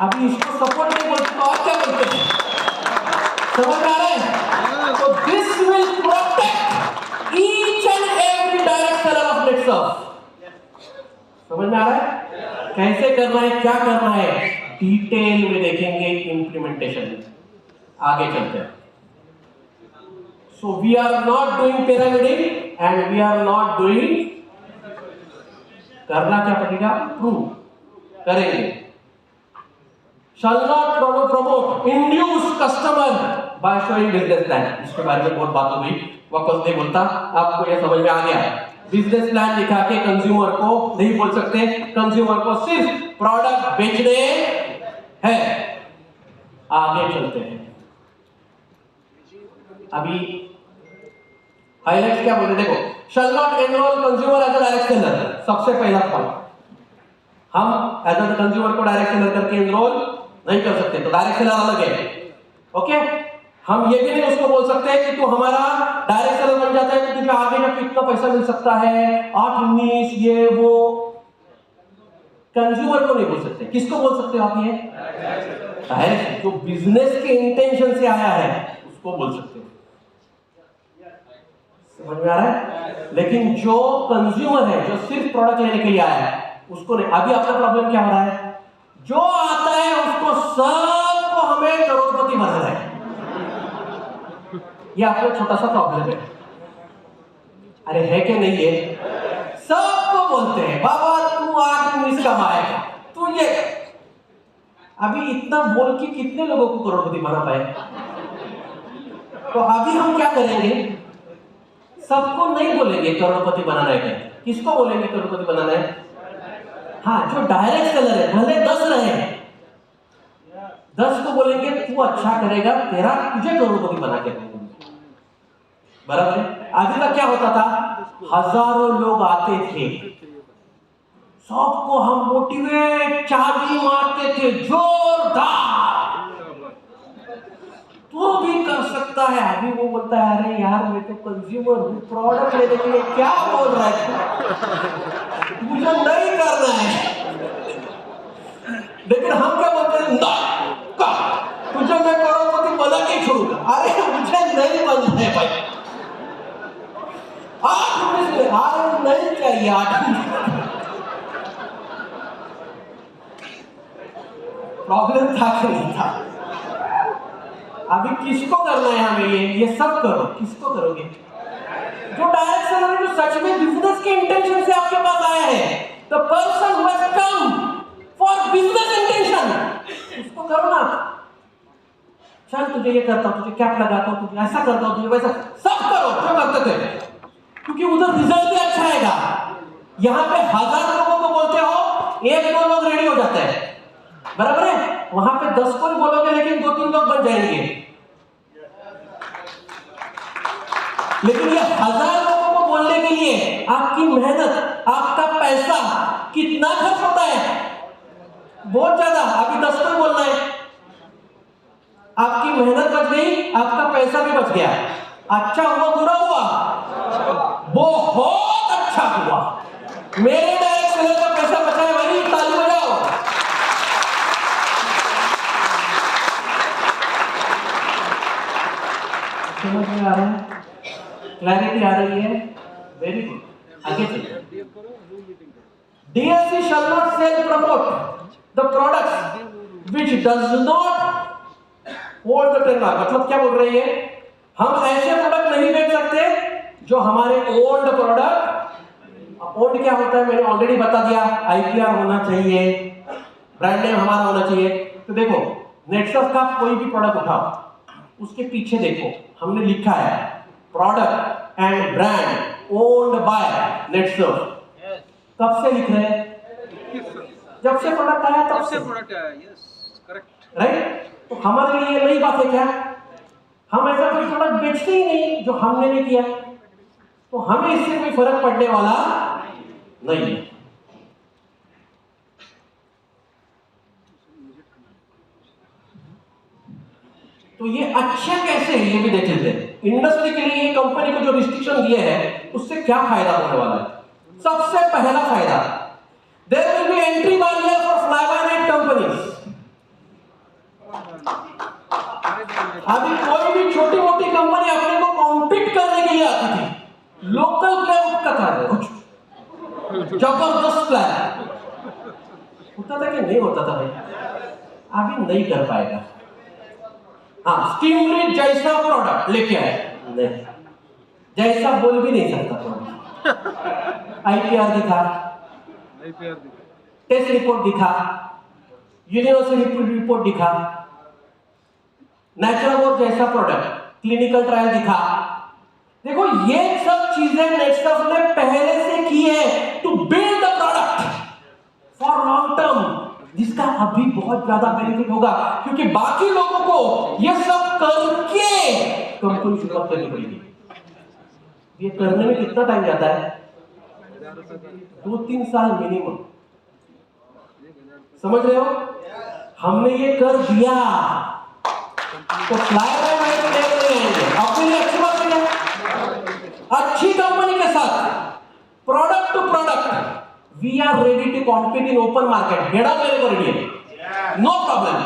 Speaker 1: अभी इसको सपोर्ट नहीं बोलते तो और क्या बोलते हैं? समझ आ रहा है? तो this will protect each and every direct seller of Netsurf. समझ में में आ रहा है? कैसे करना है, क्या करना है, डिटेल में देखेंगे इंप्लीमेंटेशन में। आगे चलते हैं। So we are not doing pyramiding and we are not doing, करना क्या पड़ेगा, प्रूव करेंगे। shall not promote induce customer by showing business plan। इसके बारे में बहुत बात हो गई, वापस नहीं बोलता, आपको ये समझ में आ गया। बिजनेस प्लान दिखा के कंज्यूमर को नहीं बोल सकते, कंज्यूमर को सिर्फ प्रोडक्ट बेचने हैं। आगे चलते हैं। अभी हाईलाइट क्या बोले, देखो, shall not enroll consumer as a direct seller, सबसे पहला पॉइंट। हम एज अ कंज्यूमर को डायरेक्ट सेलर करके एनरोल नहीं कर सकते, तो डायरेक्ट सेलर अलग है। ओके, हम ये भी नहीं उसको बोल सकते कि तू हमारा डायरेक्ट सेलर बन जाता है तो तुझे आगे जाके इतना पैसा मिल सकता है, 8-19 ये वो। कंज्यूमर को नहीं बोल सकते, किसको बोल सकते हो आप? ये डायरेक्ट जो बिजनेस के इंटेंशन से आया है उसको बोल सकते हो। समझ में आ रहा है? लेकिन जो कंज्यूमर है, जो सिर्फ प्रोडक्ट लेने के लिए आया है, उसको नहीं। अभी आपका प्रॉब्लम क्या हो रहा है, जो आता है उसको सबको हमें करोड़पति बनाना है। ये आपका छोटा सा प्रॉब्लम है। अरे है कि नहीं है? सबको बोलते हैं बाबा तू 8-19 कमाएगा, तू ये। अभी इतना बोल के कितने लोगों को करोड़पति बना पाए? तो अभी हम क्या करेंगे, सबको नहीं बोलेंगे करोड़पति बनाना है। किसको बोलेंगे करोड़पति बनाना है? हाँ, जो डायरेक्ट सेलर है, भले 10 रहे, 10 को बोलेंगे तू अच्छा करेगा, तेरा तुझे करोड़पति बना के देंगे। बराबर है? अभी तक क्या होता था, हजारों लोग आते थे, सबको हम मोटिवेट चाबी मारते थे जोरदार, तू भी कर सकता है। अभी वो बोलता है अरे यार मैं तो कंज्यूमर हूँ, प्रोडक्ट लेने के लिए क्या बोल रहा है, मुझे नहीं करना है। लेकिन हम क्या बोलते हैं, तुझे मैं करोड़पति बना के छोड़ूंगा। अरे मुझे नहीं बनना है भाई, 8-19 नहीं चाहिए, 8। प्रॉब्लम था कि नहीं था? अभी किसको करना है हमें, ये सब करो। किसको करोगे? जो डायरेक्ट सेलर है, जो सच में बिजनेस के इंटेंशन से आपके पास आया है, the person who has come for business intention, उसको करो ना। चल तुझे ये करता हूं, तुझे कैप लगाता हूं, तुझे ऐसा करता हूं, तुझे वैसा, सब करो जो करते थे, क्योंकि उधर रिजल्ट भी अच्छा आएगा। यहां पे 1000 लोगों को बोलते हो, 1-2 लोग रेडी हो जाते हैं, बराबर है? वहां पे 10 को भी बोलोगे लेकिन 2-3 लोग बन जाएंगे। लेकिन ये 1000 लोगों को बोलने के लिए आपकी मेहनत, आपका पैसा कितना खर्च होता है? बहुत ज्यादा। अभी 10 को बोलना है, आपकी मेहनत बच गई, आपका पैसा भी बच गया। अच्छा हुआ बुरा हुआ? बहुत अच्छा हुआ। मेरे डायरेक्ट सेलर का पैसा बचा है भाई, ताली बजाओ। समझ में आ रहा है? क्लैरिटी आ रही है? Very good. आगे चलिए। DSC shall not sell promote the products which does not hold the trademark। मतलब क्या बोल रही है, हम ऐसे प्रोडक्ट नहीं बेच सकते जो हमारे ओल्ड प्रोडक्ट, ओल्ड क्या होता है मैंने ऑलरेडी बता दिया, IPR होना चाहिए, ब्रांड नेम हमारा होना चाहिए। तो देखो नेटसर्फ का कोई भी प्रोडक्ट उठाओ, उसके पीछे देखो हमने लिखा है product and brand owned by Netsurf. कब से लिख रहे हैं? जब से प्रोडक्ट आया तब से प्रोडक्ट आया। Yes, correct, right. तो हमारे लिए नई बात है क्या? हम ऐसा कोई प्रोडक्ट बेचते ही नहीं जो हमने नहीं किया, तो हमें इससे कोई फर्क पड़ने वाला नहीं है। तो ये अच्छा कैसे है ये भी देख लेते हैं। इंडस्ट्री के लिए कंपनी को जो रिस्ट्रिक्शन दिए हैं उससे क्या फायदा होने वाला है? सबसे पहला फायदा, there will be entry barrier for fly by night companies. अभी कोई भी छोटी मोटी कंपनी अपने को कॉम्पीट करने के लिए आती थी, लोकल प्लेयर उठता था, कुछ जबरदस्त प्लान, होता था कि नहीं होता था भाई? अभी नहीं कर पाएगा। हाँ, स्टीमरेट जैसा प्रोडक्ट लेके आए, नहीं, जैसा बोल भी नहीं सकता प्रोडक्ट। आईपीआर दिखा, टेस्ट रिपोर्ट दिखा, यूनिवर्सिटी रिपोर्ट दिखा, नेचुरल और जैसा प्रोडक्ट, क्लिनिकल ट्रायल दिखा। देखो ये सब चीजें नेटस्टफ ने पहले से की है to build the product for long term, जिसका अभी बहुत ज्यादा बेनिफिट होगा, क्योंकि बाकी लोगों को ये सब करके कंपनी शुरुआत करनी पड़ेगी। ये करने में कितना टाइम जाता है? 2-3 साल मिनिमम। समझ रहे हो? हमने ये कर दिया तो फ्लाई बाय नाइट नहीं आएंगे। अपने लिए अच्छी बात है, अच्छी कंपनी के साथ product to product we are ready to compete in open market. गेड़ा मेरे को रेडी है, नो प्रॉब्लम।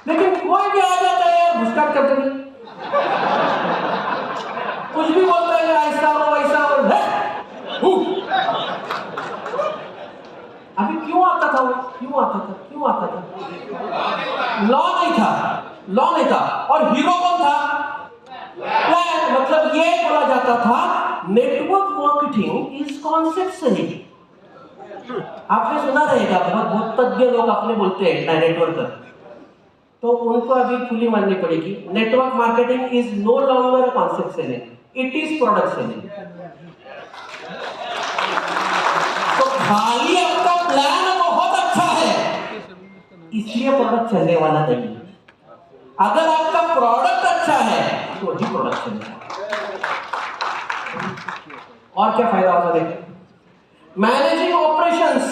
Speaker 1: लेकिन कोई भी आ जाता है यार, घुसकाट करते नहीं, कुछ भी बोलता है, ऐसा हो वैसा हो। अभी क्यों आता था वो? क्यों आता था? क्यों आता था? लॉ नहीं था, लॉ नहीं था। और हीरो कौन था? प्लान। मतलब ये बोला जाता था नेटवर्क मार्केटिंग इज कॉन्सेप्ट सही। आपने सुना रहेगा, बहुत बहुत तज्ञ लोग अपने बोलते हैं नेटवर्कर, तो उनको अभी खुली माननी पड़ेगी। Network marketing is no longer concept selling, it is product selling. तो खाली आपका प्लान बहुत अच्छा है इसलिए प्रोडक्ट चलने वाला नहीं है। अगर आपका प्रोडक्ट अच्छा है तो ही प्रोडक्ट चलेगा। और क्या फायदा होगा? देखिए, managing operations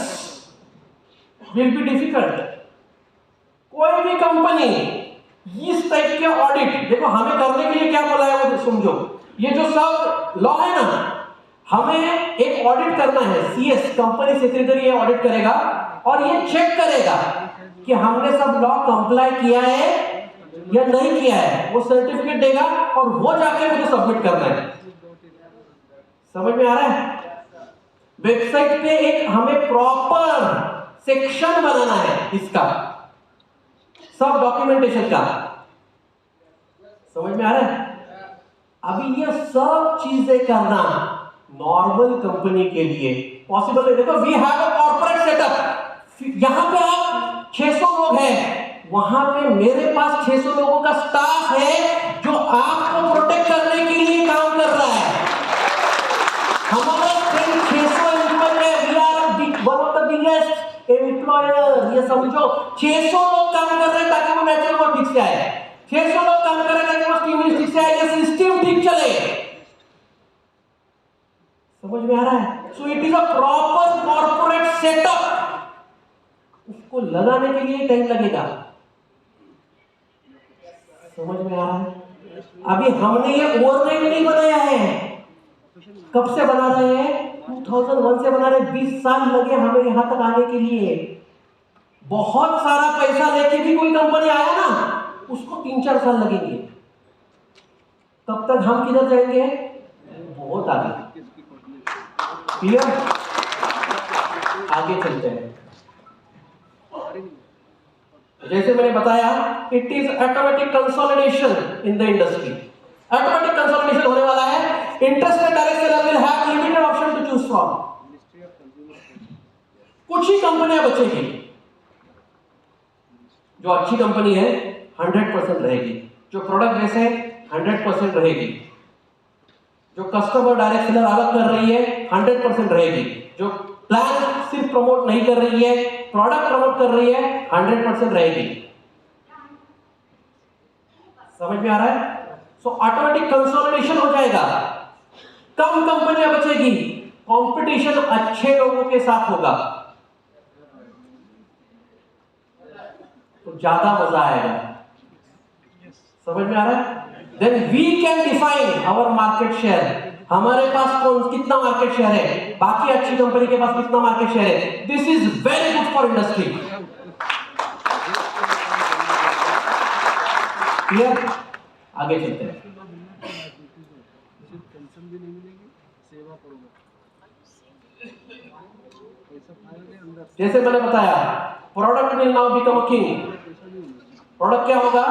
Speaker 1: will be difficult. कोई भी कंपनी इस टाइप के ऑडिट, देखो हमें करने के लिए क्या बोला है वो समझो। ये जो सब लॉ है ना, हमें एक ऑडिट करना है। सीएस कंपनी सेक्रेटरी ये ऑडिट करेगा और ये चेक करेगा कि हमने सब लॉ कंप्लाई किया है या नहीं किया है। वो सर्टिफिकेट देगा और वो जाके मुझे सबमिट करना है। समझ में आ रहा है? वेबसाइट पे एक हमें प्रॉपर सेक्शन बनाना है इसका, सब डॉक्यूमेंटेशन का। समझ में आ रहा है? अभी ये सब चीजें करना नॉर्मल कंपनी के लिए पॉसिबल है। देखो we have a corporate setup. यहां पे आप 600 लोग हैं, वहां पे मेरे पास 600 लोगों का स्टाफ है जो आपको प्रोटेक्ट करने के लिए काम कर रहा है। हमारा 600 एम्प्लॉय है, we are one of the biggest employer. ये समझो 600 लोग काम कर रहे हैं ताकि वो नेचुरल वो ठीक से आए, 600 लोग काम कर रहे हैं ताकि वो टीम ठीक से आए, ये सिस्टम ठीक चले। समझ में आ रहा है? So it is a proper corporate setup. उसको लगाने के लिए टाइम लगेगा। समझ में आ रहा है? अभी हमने ये ओवरनाइट नहीं बनाया है। कब से बना रहे हैं? 2001 से बना रहे। 20 साल लगे हमें यहां तक आने के लिए। बहुत सारा पैसा लेके भी कोई कंपनी आया ना, उसको 3-4 साल लगेंगे। तब तक हम किधर जाएंगे? बहुत आगे। क्लियर? आगे चलते हैं। जैसे मैंने बताया, it is automatic consolidation in the industry. Automatic consolidation होने वाला है। Interested direct seller will have limited option to choose from. कुछ ही कंपनियां बचेगी। जो अच्छी कंपनी है 100% रहेगी, जो प्रोडक्ट बेस है 100% रहेगी, जो कस्टमर डायरेक्ट सेलर अलग कर रही है 100% रहेगी, जो प्लान सिर्फ प्रमोट नहीं कर रही है, प्रोडक्ट प्रमोट कर रही है 100% रहेगी। समझ में आ रहा है? सो ऑटोमेटिक कंसोलिडेशन हो जाएगा, कम कंपनियां बचेगी, कंपटीशन अच्छे लोगों के साथ होगा, तो ज्यादा मजा आएगा। समझ में आ रहा है? Then we can define our market share. हमारे पास कौन कितना मार्केट शेयर है, बाकी अच्छी कंपनी के पास कितना मार्केट शेयर है। This is very good for industry. Clear? आगे चलते हैं। जैसे मैंने बताया product will now become a king. Product क्या होगा?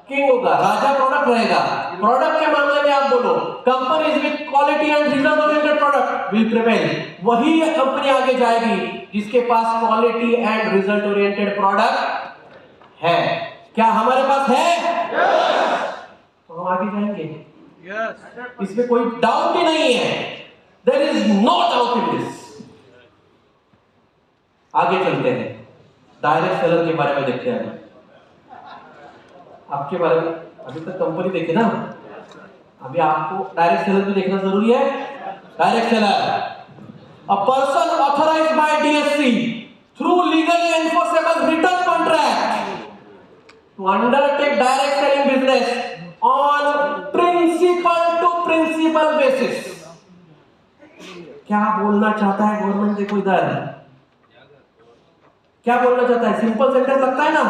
Speaker 1: किंग होगा, राजा प्रोडक्ट रहेगा। प्रोडक्ट के मामले में आप बोलो companies with quality and result oriented product will prevail. वही कंपनी आगे जाएगी जिसके पास quality and result oriented product है। क्या हमारे पास है? तो हम आगे जाएंगे। इसमें कोई डाउट ही नहीं है। There is no doubt in this. आगे चलते हैं, डायरेक्ट सेलर के बारे में देखते हैं। आपके बारे में अभी तक कंपनी देखी ना, अभी आपको डायरेक्ट सेलर भी देखना जरूरी है। Direct seller, a person authorized by DSC through legally enforceable return contract to undertake direct selling business on principal to principal basis. क्या बोलना चाहता है गवर्नमेंट? देखो इधर क्या बोलना चाहता है। सिंपल सेंटेंस लगता है ना,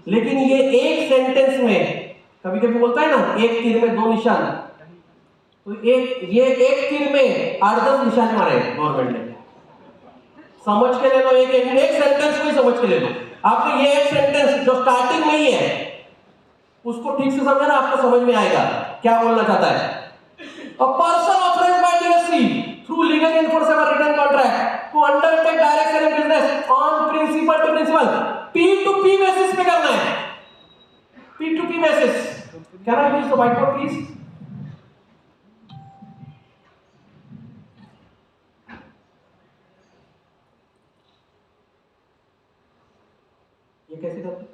Speaker 1: लेकिन ये एक सेंटेंस में कभी कभी बोलता है ना एक तीर में दो निशान, तो ये एक तीर में 8-10 निशान मारे गवर्नमेंट ने। समझ के ले लो, एक सेंटेंस को ही समझ के ले लो। आपने ये एक सेंटेंस जो स्टार्टिंग में ही है उसको ठीक से समझना, आपको समझ में आएगा क्या बोलना चाहता है। A person authorized by DSC through legally enforceable written contract to undertake direct selling business on principal to principal P2P basis पे करना है। P2P basis। Can I use the whiteboard please? ये कैसे करते?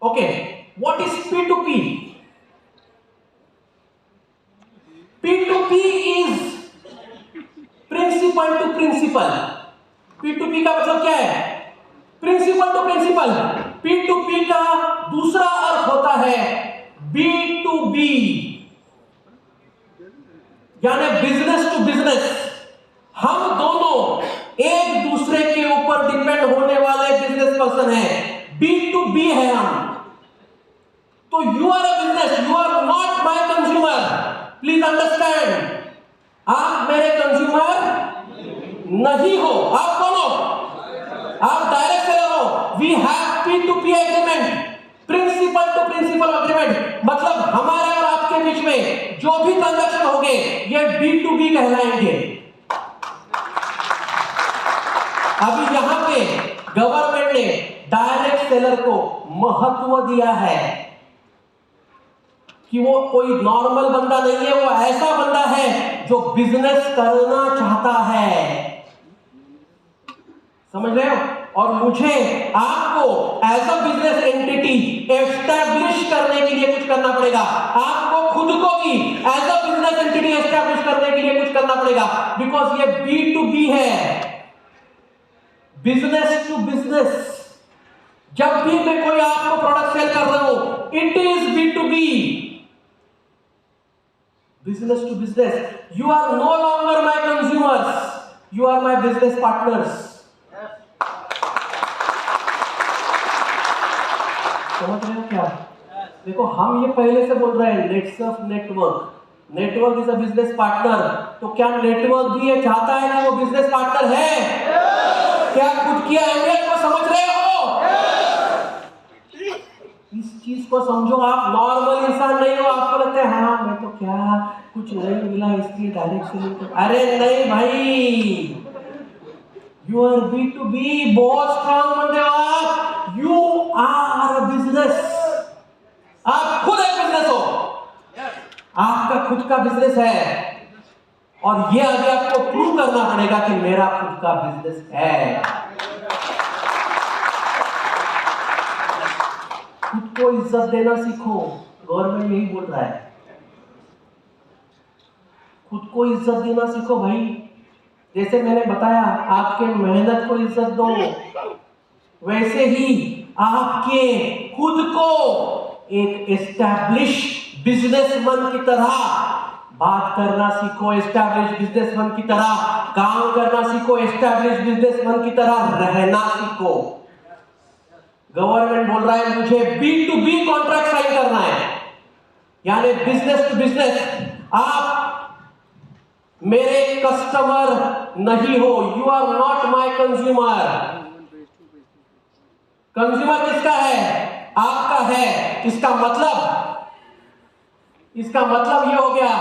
Speaker 1: Okay, what is P2P? P2P is principal to principal. P2P का मतलब क्या है? Principal to principal. P2P का दूसरा अर्थ होता है B2B, यानी बिजनेस टू बिजनेस। हम दोनों एक दूसरे के ऊपर डिपेंड होने वाले बिजनेस पर्सन हैं। B2B है हम। तो you are a business, you are not my consumer. Please understand, आप मेरे कंज्यूमर नहीं हो। आप कौन हो? आप डायरेक्ट सेलर हो। We have P2P agreement, principal to principal agreement. मतलब हमारे और आपके बीच में जो भी ट्रांजैक्शन होंगे ये B2B कहलाएंगे। अभी यहां पे गवर्नमेंट ने डायरेक्ट सेलर को महत्व दिया है कि वो कोई नॉर्मल बंदा नहीं है, वो ऐसा बंदा है जो बिजनेस करना चाहता है। समझ रहे हो? और मुझे आपको as a business entity establish करने के लिए कुछ करना पड़ेगा। आपको खुद को भी as a business entity establish करने के लिए कुछ करना पड़ेगा, बिकॉज ये B2B है, बिजनेस टू बिजनेस। जब भी मैं कोई आपको प्रोडक्ट सेल कर रहा हूं, it is B2B, business to business. You are no longer my consumers, you are my business partners. समझ रहे हो क्या? देखो हम ये पहले से बोल रहे हैं let's of network. Network is a business partner. तो क्या नेटवर्क भी ये चाहता है कि वो बिजनेस पार्टनर है? क्या खुद की अहमियत को समझ रहे हो? इस चीज को समझो। आप नॉर्मल इंसान नहीं हो। आपको लगता है हाँ मैं तो क्या कुछ नहीं मिला इसलिए डायरेक्ट सेलिंग कर। अरे नहीं भाई, यू आर B2B। बहुत स्ट्रांग बंदे हो आप। You are a business. आप खुद एक बिजनेस हो, आपका खुद का बिजनेस है। और ये आगे आपको प्रूव करना पड़ेगा कि मेरा खुद का बिजनेस है। खुद को इज्जत देना सीखो। गवर्नमेंट यही बोल रहा है, खुद को इज्जत देना सीखो भाई। जैसे मैंने बताया आपके मेहनत को इज्जत दो, वैसे ही आपके खुद को एक एस्टैब्लिश बिजनेसमैन की तरह बात करना सीखो, एस्टैब्लिश बिजनेसमैन की तरह काम करना सीखो, एस्टैब्लिश बिजनेसमैन की तरह रहना सीखो। गवर्नमेंट बोल रहा है मुझे B2B कॉन्ट्रैक्ट साइन करना है, यानी बिजनेस टू बिजनेस। आप मेरे कस्टमर नहीं हो, you are not my consumer. Consumer किसका है? आपका है। इसका मतलब ये हो गया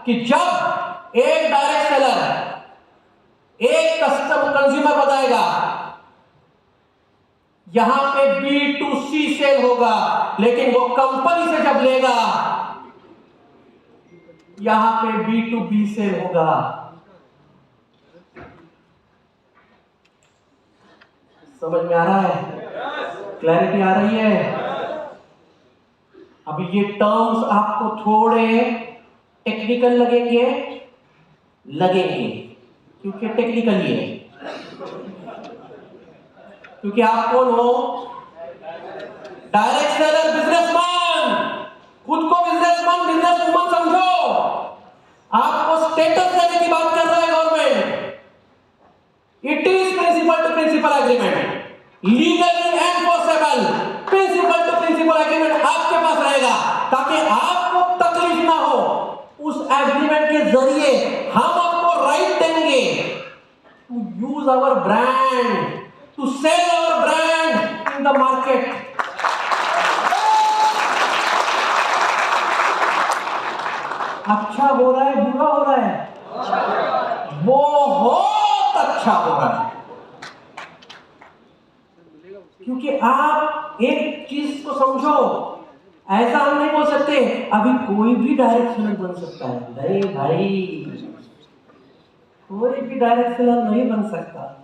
Speaker 1: कि जब एक डायरेक्ट सेलर एक कस्टमर कंज्यूमर बताएगा, यहां पे B2C सेल होगा, लेकिन वो कंपनी से जब लेगा यहां पे B2B सेल होगा। समझ में आ रहा है? क्लैरिटी आ रही है? अभी ये टर्म्स आपको थोड़े टेक्निकल लगेंगे क्योंकि टेक्निकल ही है। क्योंकि आप कौन हो? Direct seller, businessman. खुद को बिजनेसमैन, बिजनेसवुमन समझो। आपको स्टेटस देने की बात कर रहा है government. It is principal to principal agreement, legally enforceable. Principal to principal agreement आपके पास रहेगा ताकि आपको तकलीफ ना हो। उस एग्रीमेंट के जरिए हम आपको राइट देंगे to use our brand, to sell our brand in the market. अच्छा हो रहा है, बुरा हो रहा है? बहुत अच्छा हो रहा है। क्योंकि आप एक चीज को समझो, ऐसा हम नहीं बोल सकते अभी कोई भी डायरेक्ट सेलर बन सकता है। नहीं भाई, कोई भी डायरेक्ट सेलर नहीं बन सकता।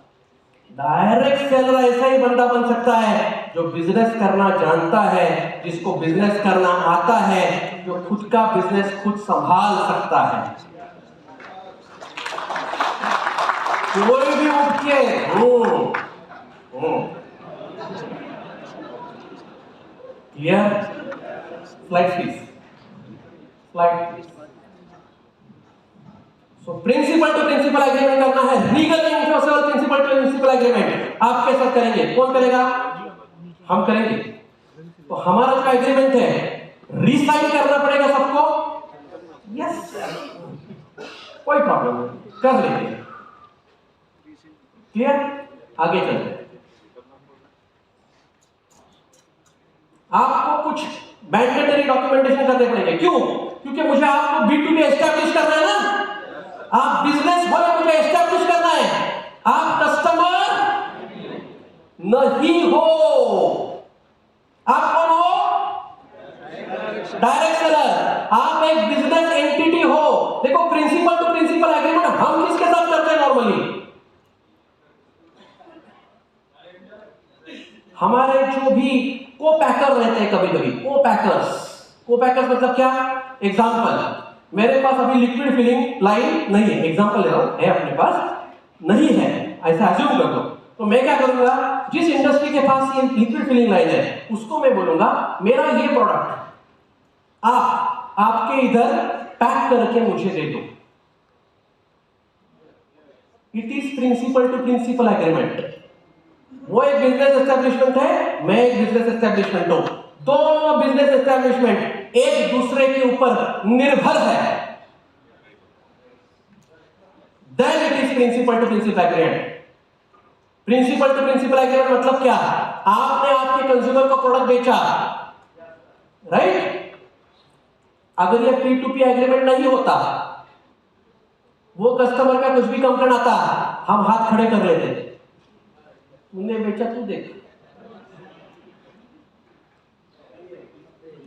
Speaker 1: डायरेक्ट सेलर ऐसा ही बंदा बन सकता है जो बिजनेस करना जानता है, जिसको बिजनेस करना आता है, जो खुद का बिजनेस खुद संभाल सकता है। कोई भी उठ के clear? Slide please, slide. So principal to principal agreement करना है, legally enforceable principal to principal agreement. आप के साथ करेंगे? कौन करेगा? हम करेंगे। तो हमारा जो एग्रीमेंट है रीसाइन करना पड़ेगा सबको। यस, कोई प्रॉब्लम नहीं, कर लेंगे। क्लियर? आगे चलते हैं। आपको कुछ मैंडेटरी डॉक्यूमेंटेशन करने पड़ेंगे। क्यों? क्योंकि मुझे आपको B2B एस्टैब्लिश करना है ना। आप बिजनेस वाले, मुझे एस्टैब्लिश करना है। आप कस्टमर नहीं हो, आप कौन हो? Direct seller. आप एक बिजनेस एंटिटी हो। देखो, प्रिंसिपल टू प्रिंसिपल एग्रीमेंट हम किसके साथ करते हैं नॉर्मली? हमारे जो भी को-पैकर रहते हैं, कभी कभी को-पैकर्स मतलब क्या? एग्जांपल, मेरे पास अभी लिक्विड फिलिंग लाइन नहीं है, एग्जांपल ले रहा हूं, है अपने पास नहीं है, ऐसा अज्यूम कर दो। तो मैं क्या करूंगा, जिस इंडस्ट्री के पास ये लिक्विड फिलिंग लाइन है उसको मैं बोलूंगा मेरा ये प्रोडक्ट आपके इधर पैक करके मुझे दे दो। It is principal to principal agreement. वो एक बिजनेस एस्टैब्लिशमेंट है, मैं एक बिजनेस एस्टैब्लिशमेंट हूं। दोनों बिजनेस एस्टैब्लिशमेंट एक दूसरे के ऊपर निर्भर है। Then it is principal to principal agreement. Principal to principal agreement मतलब क्या? आपने आपके कंज्यूमर को प्रोडक्ट बेचा, राइट? अगर ये P2P एग्रीमेंट नहीं होता, वो कस्टमर का कुछ भी कंप्लेंट आता, हम हाथ खड़े कर लेते थे, तुमने बेचा तू देख।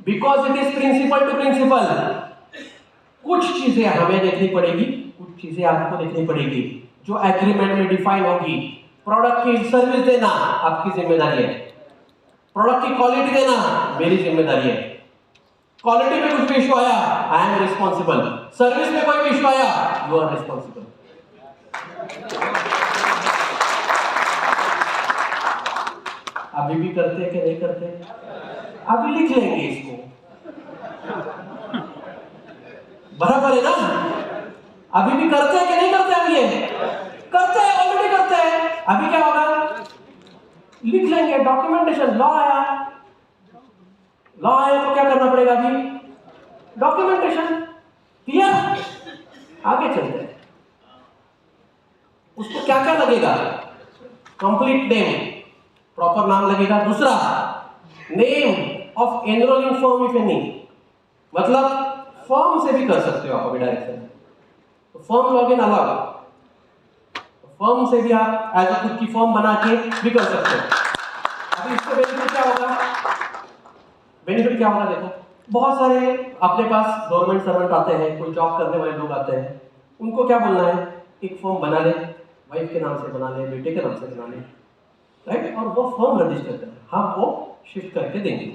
Speaker 1: Because it is principal to principal. कुछ चीजें हमें देखनी पड़ेगी, कुछ चीजें आपको देखनी पड़ेगी जो एग्रीमेंट में डिफाइन होगी। प्रोडक्ट की सर्विस देना आपकी जिम्मेदारी है, प्रोडक्ट की क्वालिटी देना मेरी जिम्मेदारी है। क्वालिटी में कुछ भी इशू आया, आई एम रिस्पॉन्सिबल। सर्विस में कोई भी इशू आया, यू आर रिस्पॉन्सिबल। अभी भी करते हैं कि नहीं करते? अभी लिख लेंगे इसको, बराबर है ना? अभी भी करते हैं कि नहीं करते? अभी ये करते हैं, ऑलरेडी करते हैं। अभी क्या होगा, लिख लेंगे डॉक्यूमेंटेशन। लॉ आया तो क्या करना पड़ेगा? अभी डॉक्यूमेंटेशन। क्लियर? आगे चलते हैं। उसको क्या क्या लगेगा? कंप्लीट नेम, प्रॉपर नाम लगेगा। दूसरा, name of enrolling firm if any, मतलब फर्म से भी कर सकते हो आप अभी डायरेक्शन, तो फर्म लॉगिन अलाउ, फर्म से भी आप एज खुद की फर्म बना के भी कर सकते हो। अभी इससे बेनिफिट क्या होगा? बेनिफिट क्या होगा? देखो, बहुत सारे अपने पास गवर्नमेंट सर्वेंट आते हैं, कोई जॉब करने वाले लोग आते हैं, उनको क्या बोलना है? एक फॉर्म बना ले, वाइफ के नाम से बना ले, बेटे के नाम से बना ले, राइट, और वो फॉर्म रजिस्टर करें, हम वो शिफ्ट करके देंगे।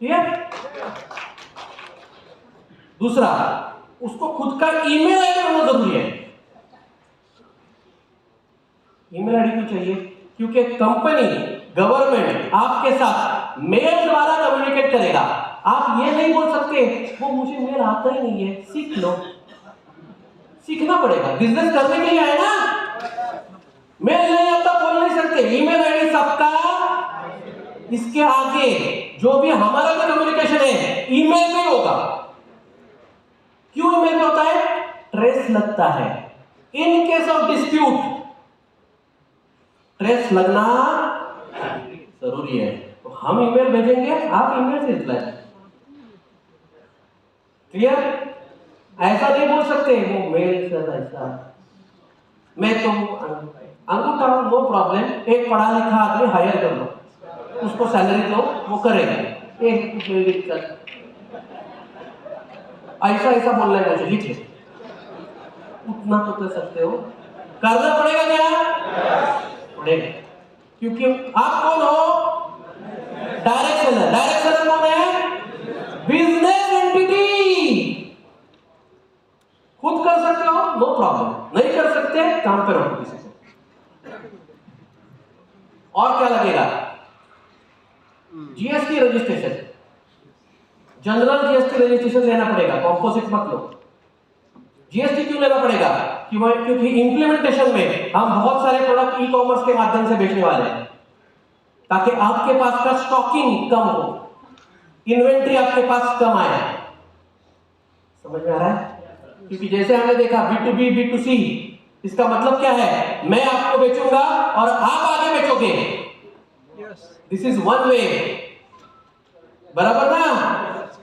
Speaker 1: क्लियर? दूसरा, उसको खुद का ईमेल आईडी होना जरूरी है। ईमेल आईडी क्यों चाहिए? क्योंकि कंपनी, गवर्नमेंट आपके साथ मेल द्वारा कम्युनिकेट करेगा। आप ये नहीं बोल सकते वो मुझे मेल आता ही नहीं है, सीख लो। सीखना पड़ेगा, बिजनेस करने के लिए आए ना। मेल नहीं आता बोल नहीं सकते, ईमेल आईडी सबका। इसके आगे जो भी हमारा जो कम्युनिकेशन है ईमेल में होगा। क्यों ईमेल में होता है? ट्रेस लगता है। In case of dispute trace लगना जरूरी है, तो हम ईमेल भेजेंगे, आप ईमेल से रिप्लाई। क्लियर? ऐसा नहीं बोल सकते वो मेल से ऐसा, मैं तो अंगूठा, नो प्रॉब्लम, एक पढ़ा लिखा आदमी हायर कर लो, उसको सैलरी दो, वो करेगा। एक ऐसा ऐसा बोलना है मुझे, लिख ले, उतना तो कर सकते हो, करना पड़ेगा क्या? पड़ेगा, क्योंकि आप कौन हो? Direct seller. डायरेक्ट सेलर कौन है? Business entity. खुद कर सकते हो, नो प्रॉब्लम, नहीं कर सकते काम पे रखो किसी को। और क्या लगेगा? GST registration, general GST registration लेना पड़ेगा, कॉम्पोजिट मत लो। जीएसटी क्यों लेना पड़ेगा? क्योंकि इंप्लीमेंटेशन में हम बहुत सारे प्रोडक्ट ई कॉमर्स के माध्यम से बेचने वाले हैं, ताकि आपके पास का स्टॉकिंग कम हो, इन्वेंट्री आपके पास कम आए। समझ में आ रहा है? क्योंकि जैसे हमने देखा B2B, B2C, इसका मतलब क्या है? मैं आपको बेचूंगा और आप आगे बेचोगे। दिस इज वन वे, बराबर ना?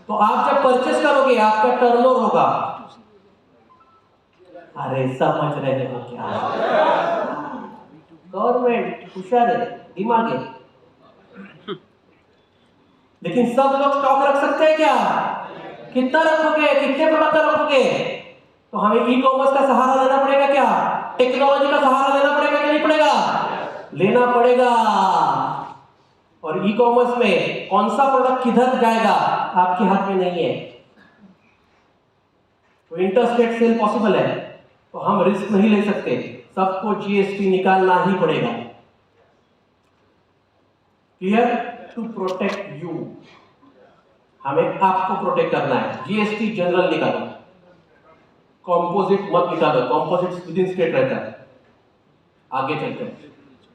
Speaker 1: तो आप जब परचेस करोगे आपका टर्नओवर होगा। अरे समझ रहे हो क्या? गवर्नमेंट होशियार है, दिमाग है, लेकिन सब लोग स्टॉक रख सकते हैं क्या? कितना रखोगे? कितने प्रोडक्ट रखोगे? तो हमें ई कॉमर्स का सहारा लेना पड़ेगा क्या? टेक्नोलॉजी का सहारा लेना पड़ेगा कि नहीं पड़ेगा? लेना पड़ेगा। और ई कॉमर्स में कौन सा प्रोडक्ट किधर जाएगा आपके हाथ में नहीं है। तो इंटरस्टेट सेल पॉसिबल है, तो हम रिस्क नहीं ले सकते, सबको जीएसटी निकालना ही पड़ेगा। क्लियर? टू प्रोटेक्ट यू, हमें आपको प्रोटेक्ट करना है। जीएसटी जनरल निकालो, कॉम्पोजिट मत निकालो, कॉम्पोजिट विद इन स्टेट रहता है। आगे चलते हैं,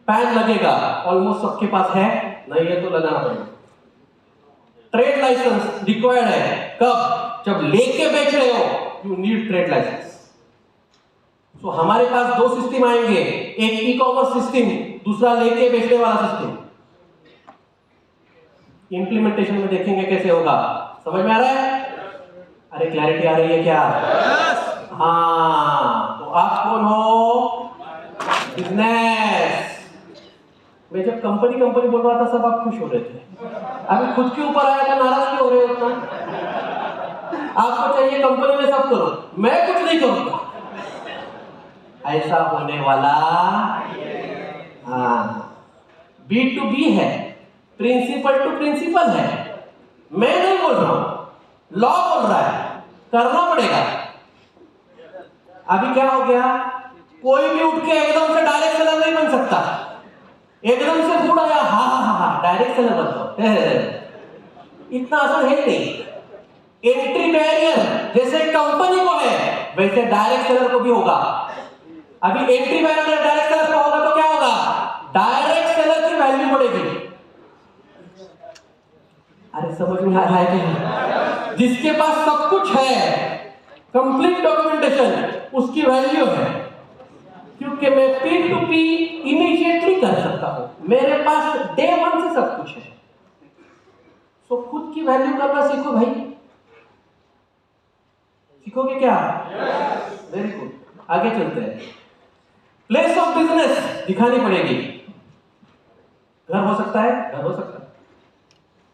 Speaker 1: पैन लगेगा, ऑलमोस्ट सबके पास है, नहीं है तो लगाना पड़ेगा। ट्रेड लाइसेंस रिक्वायर्ड है, कब? जब लेके बेच रहे हो, यू नीड ट्रेड लाइसेंस। तो हमारे पास दो सिस्टम आएंगे, एक ई कॉमर्स सिस्टम, दूसरा लेके बेचने वाला सिस्टम। इंप्लीमेंटेशन में देखेंगे कैसे होगा। समझ में आ रहा है? अरे क्लैरिटी आ रही है क्या? हाँ, तो आप कौन हो? बिजनेस। मैं जब कंपनी बोल रहा था सब आप खुश हो रहे थे, अभी खुद के ऊपर आया तो नाराज क्यों हो रहे हो उतना? आपको चाहिए कंपनी में सब करो, मैं कुछ नहीं करूंगा, ऐसा होने वाला। हाँ, B2B है, प्रिंसिपल टू प्रिंसिपल है, मैं नहीं बोल रहा हूं, लॉ बोल रहा है, करना पड़ेगा। अभी क्या हो गया? कोई भी उठ के एकदम से डायरेक्ट सेलर नहीं बन सकता। एकदम से गुड़ आया, हा हा हा डायरेक्ट सेलर बन जाओ, इतना आसान है नहीं। एंट्री बैरियर जैसे कंपनी को है, वैसे डायरेक्ट सेलर को भी होगा। अभी एंट्री बैरियर डायरेक्ट सेलर को होगा तो क्या होगा? डायरेक्ट सेलर की वैल्यू बढ़ेगी। अरे समझ में आ रहा है कि जिसके पास सब कुछ है, कंप्लीट डॉक्यूमेंटेशन, उसकी वैल्यू है। क्योंकि मैं P2P इमीडिएटली कर सकता हूं, मेरे पास डे 1 से सब कुछ है। सो खुद की वैल्यू करना सीखो भाई, सीखोगे क्या? वेरी गुड, आगे चलते हैं। प्लेस ऑफ बिजनेस दिखानी पड़ेगी। घर हो सकता है, घर हो सकता है,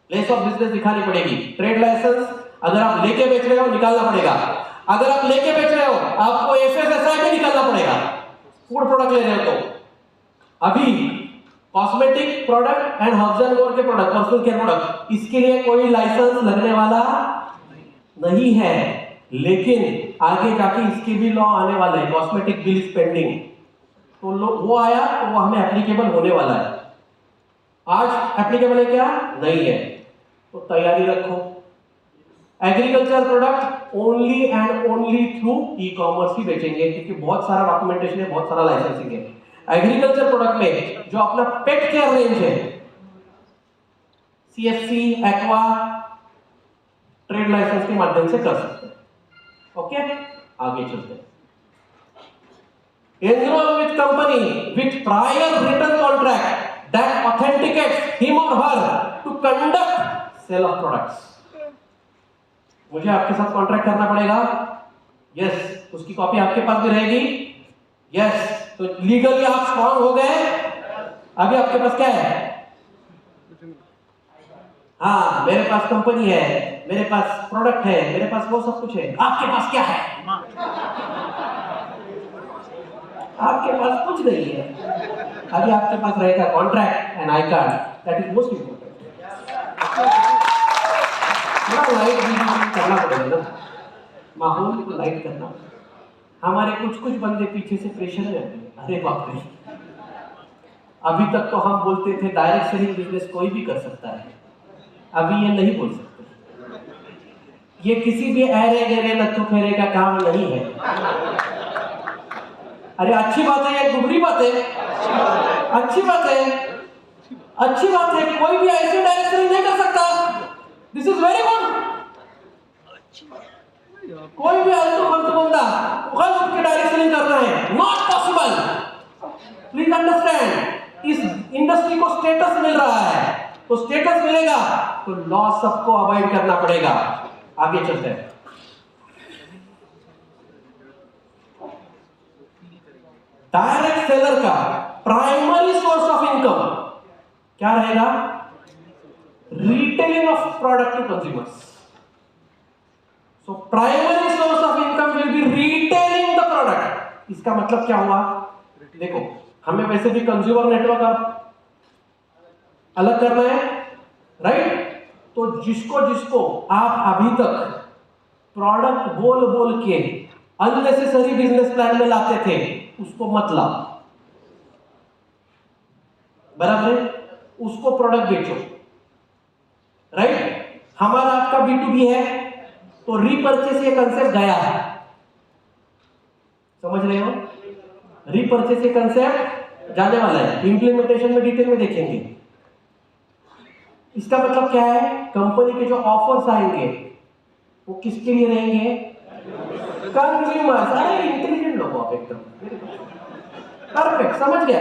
Speaker 1: प्लेस ऑफ बिजनेस दिखानी पड़ेगी। ट्रेड लाइसेंस अगर आप लेके बेच रहे हो निकालना पड़ेगा। अगर आप लेके बेच रहे हो आपको एफएसएसआई भी निकालना पड़ेगा, फूड प्रोडक्ट ले रहे हो तो। अभी cosmetic product and herbs and मोर के प्रोडक्ट, पर्सनल केयर प्रोडक्ट, इसके लिए कोई लाइसेंस लगने वाला नहीं है, लेकिन आगे जाके इसके भी लॉ आने वाले हैं। कॉस्मेटिक बिल पेंडिंग, तो वो आया तो वो हमें एप्लीकेबल होने वाला है। आज एप्लीकेबल है क्या? नहीं है, तो तैयारी रखो। Agriculture product only and only through e commerce ही बेचेंगे, क्योंकि बहुत सारा डॉक्यूमेंटेशन है, बहुत सारा लाइसेंसिंग है। एग्रीकल्चर प्रोडक्ट में जो अपना पेट केयर रेंज है, सीएफसी, एक्वा, ट्रेड लाइसेंस के माध्यम से कर सकते हैं। ओके, आगे चलते हैं। Enroll with company with prior written contract that authenticates him or her to conduct sale of products. मुझे आपके साथ कॉन्ट्रैक्ट करना पड़ेगा, यस, उसकी कॉपी आपके पास भी रहेगी, यस, तो लीगली आप स्ट्रांग हो गए। अभी आपके पास क्या है? हाँ, मेरे पास कंपनी है, मेरे पास प्रोडक्ट है, मेरे पास वो सब कुछ है। आपके पास क्या है? आपके पास कुछ नहीं है। अभी आपके पास रहेगा contract and I card, that is most important. थोड़ा लाइट भी करना पड़ेगा ना, माहौल को लाइट करना। हमारे कुछ कुछ बंदे पीछे से प्रेशर में रहते हैं, अरे बाप रे, अभी तक तो हम बोलते थे डायरेक्ट सेलिंग बिजनेस कोई भी कर सकता है, अभी ये नहीं बोल सकते। ये किसी भी ऐरे गहरे लट्ठू फेरे का काम नहीं है। अरे अच्छी बात है या बुरी बात है? अच्छी बात है, अच्छी बात है। कोई भी ऐसे डायरेक्ट सेलिंग नहीं कर सकता, दिस इज वेरी गुड। कोई भी आलतू फालतू बंदा कल उठ के डायरेक्ट सेलिंग करना है, नॉट पॉसिबल। प्लीज अंडरस्टैंड, इस इंडस्ट्री को स्टेटस मिल रहा है, तो स्टेटस मिलेगा तो लॉ सबको अवॉइड करना पड़ेगा। आगे चलते हैं। डायरेक्ट सेलर का प्राइमरी सोर्स ऑफ इनकम क्या रहेगा? Retailing of product to consumers. So primary source of income will be retailing the product. इसका मतलब क्या हुआ? देखो, हमें वैसे भी कंज्यूमर नेटवर्क अलग करना है, राइट? तो जिसको जिसको आप अभी तक प्रोडक्ट बोल बोल के अननेसेसरी बिजनेस प्लान में लाते थे, उसको मत लाओ, बराबर है? उसको प्रोडक्ट बेचो, राइट? हमारा आपका B2B है, तो रीपर्चेस ये कंसेप्ट गया है, समझ रहे हो? रीपर्चेस ये कंसेप्ट जाने वाला है, इंप्लीमेंटेशन में डिटेल में देखेंगे। इसका मतलब क्या है? कंपनी के जो ऑफर्स आएंगे वो किसके लिए रहेंगे? कंज्यूमर्स। अरे इंटेलिजेंट लोग आप एकदम, परफेक्ट, समझ गया।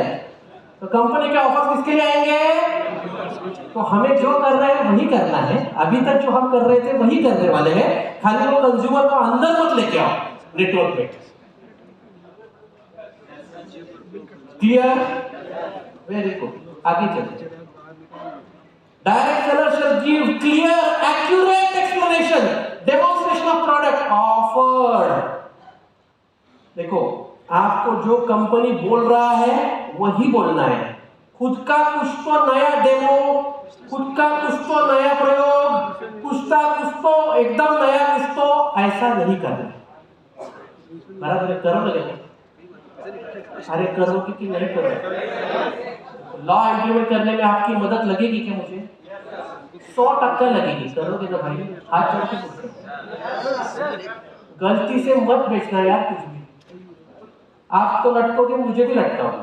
Speaker 1: तो कंपनी के ऑफर्स किसके लिए आएंगे? तो हमें जो कर रहे हैं वही करना है, अभी तक जो हम कर रहे थे वही करने वाले हैं, खाली वो कंज्यूमर को अंदर मत लेके आओ नेटवर्क में। क्लियर? वेरी गुड, आगे चलते हैं। Direct seller shall give clear, accurate explanation, demonstration of product offered. देखो, आपको जो कंपनी बोल रहा है वही बोलना है। खुद का कुछ तो नया डेमो, खुद का कुछ तो नया प्रयोग, कुछ तो एकदम नया, कुछ तो ऐसा नहीं करना। बराबर है? करो लगे, अरे करो कि नहीं करो? लॉ इंप्लीमेंट करने में आपकी मदद लगेगी क्या? मुझे 100% लगेगी। करोगे ना भाई? हाथ जोड़ के पूछो। गलती से मत बेचना यार कुछ भी। आप तो लटकोगे, मुझे भी लटका हूं।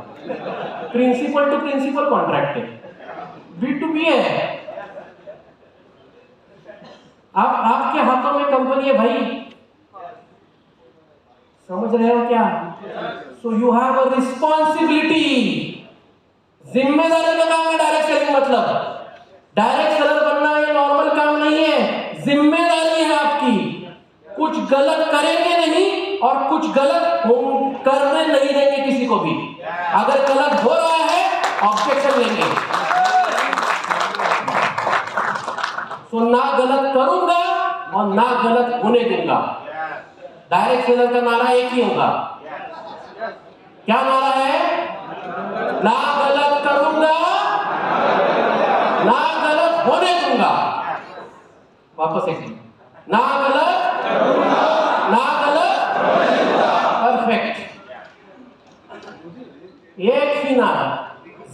Speaker 1: प्रिंसिपल टू प्रिंसिपल कॉन्ट्रैक्ट है, B2B है। आपके हाथों में कंपनी है भाई, समझ रहे हो क्या? So you have a responsibility. जिम्मेदारी का काम है डायरेक्ट सेलिंग। मतलब डायरेक्ट सेलर बनना ये नॉर्मल काम नहीं है, जिम्मेदारी है आपकी। कुछ गलत करेंगे नहीं और कुछ गलत करने नहीं देंगे किसी को भी। अगर गलत हो रहा है ऑब्जेक्शन लेंगे। तो ना गलत करूंगा और ना गलत होने दूंगा। डायरेक्ट सेलर का नारा एक ही होगा। क्या नारा है? ना गलत करूंगा, ना गलत होने दूंगा। वापस एक ना गलत करूंगा, ना गलत होने दूंगा। परफेक्ट। एक ही नारा।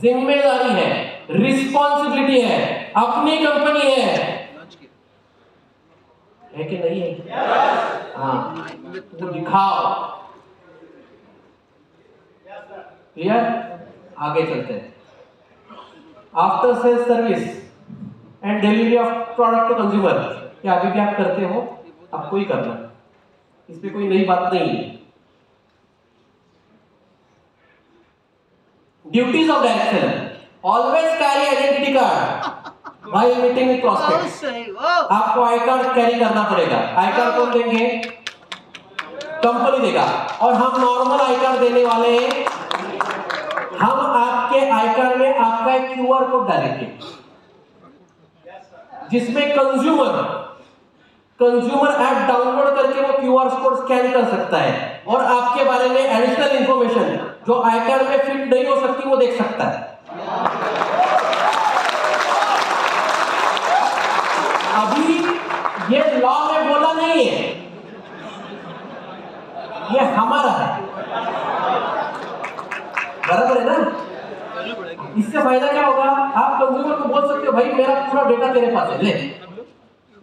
Speaker 1: जिम्मेदारी है, रिस्पॉन्सिबिलिटी है, अपनी कंपनी है कि नहीं है? हाँ, तो दिखाओ। क्लियर? आगे चलते हैं। After sales service and delivery of product to consumer, क्या अभी भी आप करते हो? आपको ही करना, इस पे कोई नई बात नहीं है। Duties of direct seller: always carry identity card भाई मीटिंग विद प्रॉस्पेक्ट। आपको आई कार्ड कैरी करना पड़ेगा। आई कार्ड कौन देंगे? कंपनी देगा। और हम नॉर्मल आई कार्ड देने वाले हैं। हम आपके आई कार्ड में आपका एक क्यूआर कोड डालेंगे जिसमें कंज्यूमर ऐप डाउनलोड करके वो क्यूआर कोड स्कैन कर सकता है और आपके बारे में एडिशनल इंफॉर्मेशन जो आई कार्ड में फिट नहीं हो सकती वो देख सकता है। अभी ये लॉ में बोला नहीं है, ये हमारा है। बराबर है ना? इससे फायदा क्या होगा? आप कंज्यूमर को बोल सकते हो भाई मेरा पूरा डेटा तेरे पास है, ले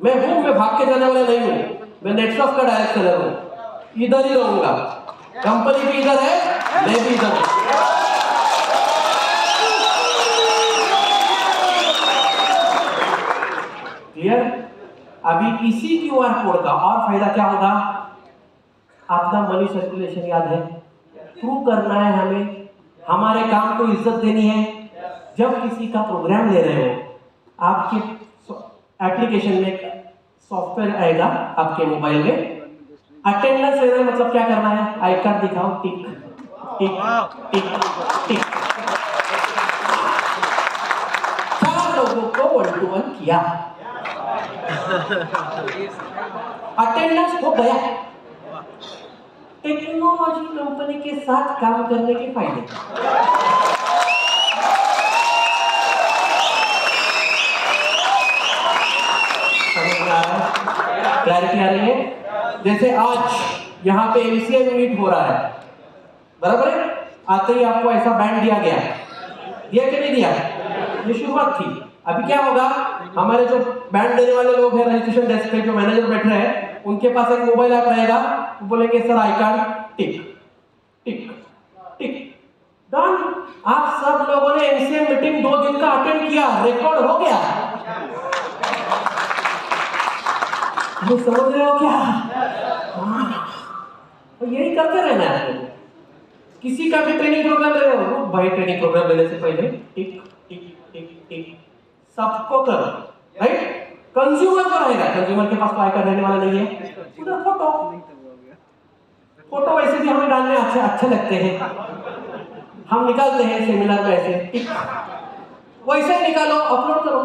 Speaker 1: मैं भाग के जाने वाला नहीं हूं, मैं नेटसॉफ्ट का डायरेक्ट सेलर हूं, इधर ही रहूंगा। कंपनी भी इधर है, मैं भी इधर हूं। क्लियर? अभी इसी क्यूआर कोड का और फायदा क्या होगा? आपका मनी सर्कुलेशन याद है, प्रूव करना है हमें, हमारे काम को इज्जत देनी है। जब किसी का प्रोग्राम ले रहे हो, आपके एप्लीकेशन में सॉफ्टवेयर आएगा आपके मोबाइल में, अटेंडेंस लेना है। मतलब क्या करना है? आई कार्ड दिखाओ, टिक टिक टिक टिक। 4 लोगों को 1 to 1 किया, अटेंडेंस हो गया। टेक्नोलॉजी कंपनी के साथ काम करने के फायदे। क्लैरिटी आ रही है? जैसे आज यहाँ पे एमसीए मीट हो रहा है, बराबर है? आते ही आपको ऐसा बैंड दिया गया कि नहीं दिया? ये शुरुआत थी। अभी क्या होगा? हमारे जो बैंड देने वाले लोग हैं रजिस्ट्रेशन डेस्क पे, जो मैनेजर बैठे हैं, उनके पास एक मोबाइल ऐप रहेगा। वो बोलेंगे sir I card, tick tick tick, done. आप सब लोगों ने एमसीए मीटिंग 2 दिन का अटेंड किया, रिकॉर्ड हो गया। ये समझ रहे हो क्या? तो यही करते रहना है आपको। किसी का भी ट्रेनिंग प्रोग्राम ले रहे हो भाई, ट्रेनिंग प्रोग्राम लेने से पहले टिक टिक टिक टिक सबको करो, राइट? कंज्यूमर को रहेगा, कंज्यूमर के पास तो आई कार्ड रहने वाला नहीं है। उधर फोटो वैसे भी हमें डालने अच्छे लगते हैं, हम निकालते हैं सेमिनार में ऐसे टिक, वैसे ही निकालो, अपलोड करो।